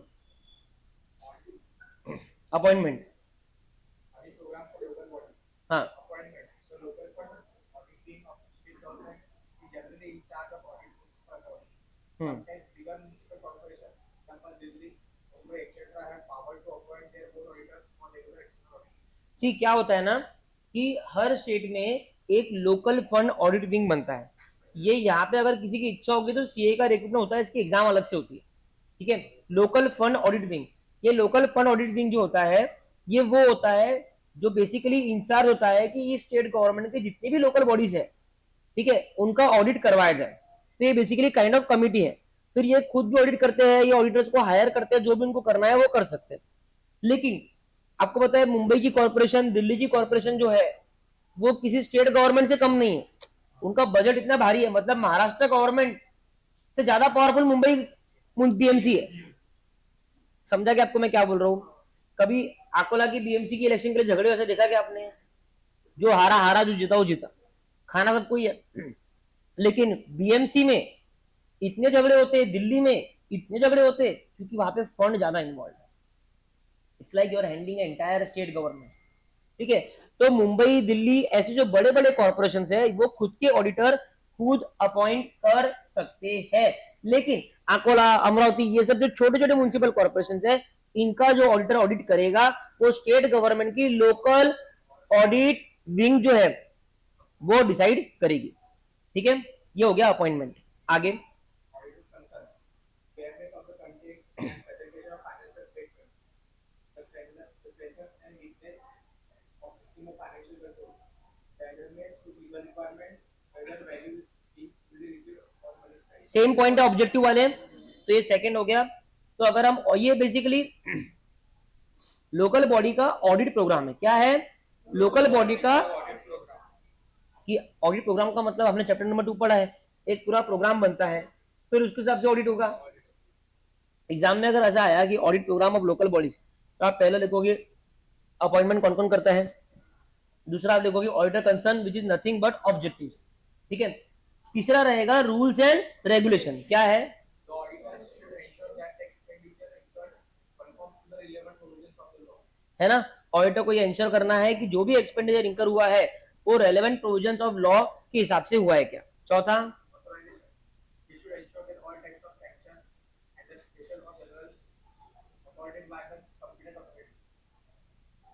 अपॉइंटमेंट, हाँ, appointment. So local fund auditing of state government is generally in charge of audit for government. Sometimes bigger municipal corporations, example Delhi, Mumbai, etc. have power to appoint their own auditors for regular external audit. सी क्या होता है ना कि हर state में एक local fund audit wing बनता है। ये यहाँ पे अगर किसी की इच्छा होगी तो सीए का रिक्रूटमेंट होता है, इसकी एग्जाम अलग से होती है, ठीक है। लोकल फंड ऑडिट विंग, ये लोकल फंड ऑडिट विंग जो होता है, ये वो होता है जो बेसिकली इंचार्ज होता है कि ये स्टेट गवर्नमेंट के जितनी भी लोकल बॉडीज है, ठीक है, उनका ऑडिट करवाया जाए। तो ये बेसिकली काइंड ऑफ कमिटी है। फिर ये खुद भी ऑडिट करते हैं, ये ऑडिटर्स को हायर करते हैं, जो भी उनको करना है वो कर सकते हैं। लेकिन आपको पता है मुंबई की कॉर्पोरेशन, दिल्ली की कॉर्पोरेशन जो है वो किसी स्टेट गवर्नमेंट से कम नहीं है। उनका बजट इतना भारी है, मतलब महाराष्ट्र गवर्नमेंट से ज्यादा पावरफुल मुंबई बीएमसी है। समझा कि आपको मैं क्या बोल रहा हूँ। कभी अकोला की बीएमसी की इलेक्शन के लिए झगड़े वैसे देखा क्या आपने, जो हारा हारा, जो जीता वो जीता, खाना सब कोई है। लेकिन बीएमसी में इतने झगड़े होते, दिल्ली में इतने झगड़े होते क्योंकि वहां पे फंड ज्यादा इन्वॉल्व है। It's like your handling entire state government, ठीक है। तो मुंबई, दिल्ली, ऐसे जो बड़े बड़े कॉर्पोरेशन है वो खुद के ऑडिटर खुद अपॉइंट कर सकते हैं। लेकिन अकोला, अमरावती, ये सब जो छोटे छोटे म्युनिसिपल कॉर्पोरेशन है, इनका जो ऑडिटर ऑडिट करेगा वो स्टेट गवर्नमेंट की लोकल ऑडिट विंग जो है वो डिसाइड करेगी। ठीक है, ये हो गया अपॉइंटमेंट। आगे Audit is concerned. Fairness of the content and presentation of financial statement. The strengths and weakness of system of financial control. The adherence to legal requirement, whether value is being fully received or money spent. Same point है objective वाले, तो ये second हो गया। तो अगर हम, ये बेसिकली लोकल बॉडी का ऑडिट प्रोग्राम है। क्या है? लोकल बॉडी का Audit program. कि ऑडिट प्रोग्राम का मतलब हमने चैप्टर नंबर 2 पढ़ा है, एक पूरा प्रोग्राम बनता है, फिर उसके हिसाब से ऑडिट होगा। एग्जाम में अगर ऐसा आया कि audit programme of local bodies, तो आप पहले लिखोगे अपॉइंटमेंट कौन कौन करता है, दूसरा आप देखोगे auditor concern which is nothing but objectives. ठीक है, तीसरा रहेगा रूल्स एंड रेगुलेशन। क्या है? The auditors should ensure that the expenditure incurred conforms to the relevant provisions of the law. है ना, ऑडिटर को ये इंश्योर करना है कि जो भी एक्सपेंडिचर इंकर हुआ है वो रेलेवेंट प्रोविजंस ऑफ लॉ के हिसाब से हुआ है क्या। चौथा, Authorization. He should ensure that all types of sanctions and the special or general authoritated by the competent authority.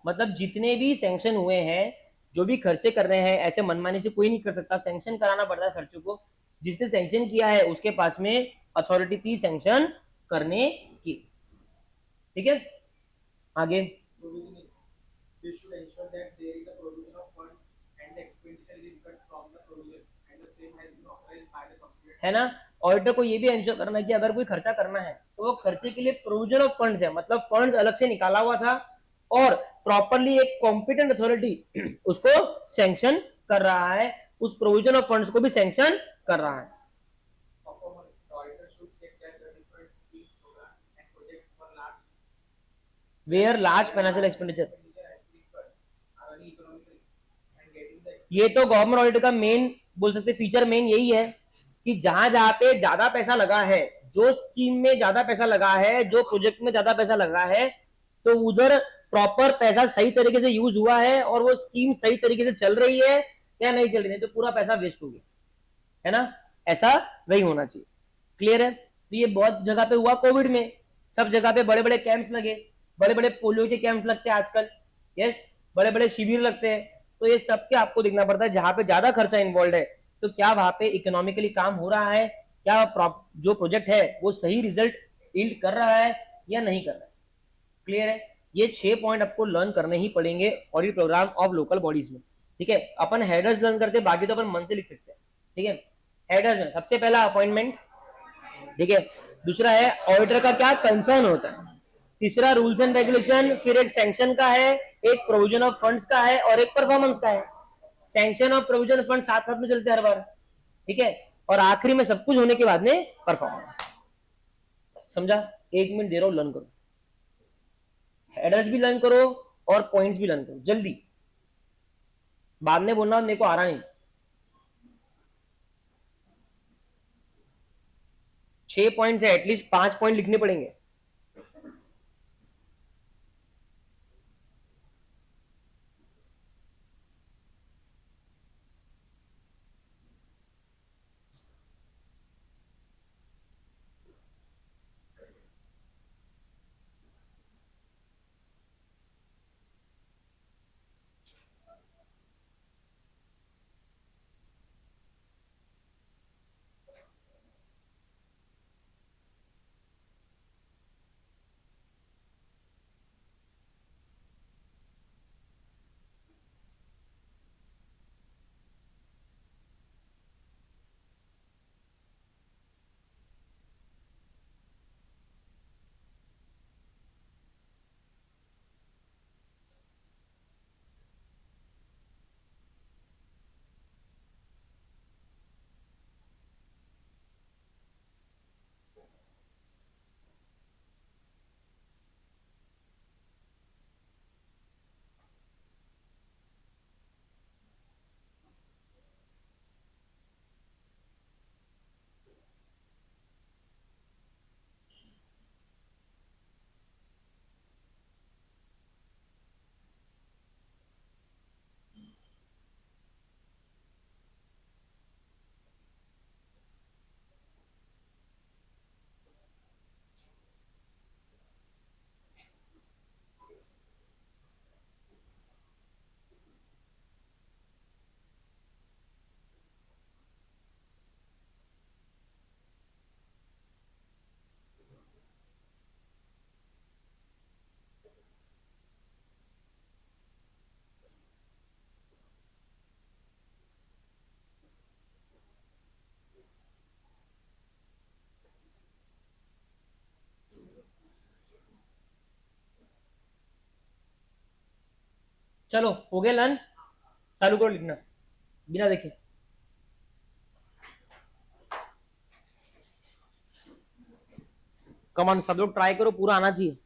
मतलब जितने भी सैंक्शन हुए हैं, जो भी खर्चे कर रहे हैं, ऐसे मनमानी से कोई नहीं कर सकता, सैंक्शन कराना पड़ता है खर्चों को। जिसने सैंक्शन किया है उसके पास में अथॉरिटी थी सैंक्शन करने की। ठीक है, आगे Provisioning. He should ensure that there is a provision of funds and the expenditure is incurred from the provision and the same has been authorized by the competent. है ना, ऑडिटर को ये भी इंश्योर करना है कि अगर कोई खर्चा करना है तो वो खर्चे के लिए प्रोविजन ऑफ फंड्स है, मतलब फंड्स अलग से निकाला हुआ था और प्रॉपरली एक कॉम्पिटेंट अथॉरिटी उसको सैंक्शन कर रहा है, उस प्रोविजन ऑफ फंड्स को भी सैंक्शन कर रहा है। Performance. The auditor should check that the different schemes, programs and projects for large where large financial expenditure, expenditure has been incurred are running economically and getting the ये तो government audit का main बोल सकते feature, main यही है कि जहां जहां पे ज्यादा पैसा लगा है, जो स्कीम में ज्यादा पैसा लगा है, जो प्रोजेक्ट में ज्यादा पैसा लगा है, तो उधर प्रॉपर पैसा सही तरीके से यूज हुआ है और वो स्कीम सही तरीके से चल रही है या नहीं चल रही है, तो पूरा पैसा वेस्ट हो गया, है ना, ऐसा वही होना चाहिए। क्लियर है? तो ये बहुत जगह पे हुआ, कोविड में सब जगह पे बड़े बड़े कैंप्स लगे, बड़े बड़े पोलियो के कैंप्स लगते हैं आजकल, यस, बड़े बड़े शिविर लगते हैं, तो ये सब के आपको देखना पड़ता है जहां पे ज्यादा खर्चा इन्वॉल्व है, तो क्या वहां पे इकोनॉमिकली काम हो रहा है, क्या जो प्रोजेक्ट है वो सही रिजल्ट यील्ड कर रहा है या नहीं कर रहा है। क्लियर है? ये 6 पॉइंट आपको लर्न करने ही पड़ेंगे audit programme of local bodies में। ठीक है, अपन हेडर्स लर्न करते हैं, बाकी तो अपन मन से लिख सकते हैं। ठीक है, हेडर्स में सबसे पहला अपॉइंटमेंट, ठीक है, दूसरा है ऑडिटर का क्या कंसर्न होता है, तीसरा रूल्स एंड रेगुलेशन, फिर एक सैंक्शन का है, एक प्रोविजन ऑफ फंड्स का है और एक परफॉर्मेंस का है। सैंक्शन और प्रोविजन फंड साथ साथ में चलते हैं हर बार। ठीक है, और आखिरी में सब कुछ होने के बाद में परफॉर्मेंस। समझा? 1 मिनट दे रहा हूं, लर्न करो, हेडर्स भी लर्न करो और पॉइंट्स भी लर्न करो जल्दी, बाद में बोलना मेरे को आ रहा नहीं। 6 पॉइंट्स है, एटलीस्ट 5 पॉइंट लिखने पड़ेंगे। चलो हो गया लर्न, चालू करो लिखना बिना देखे। कमान सब लोग ट्राई करो, पूरा आना चाहिए।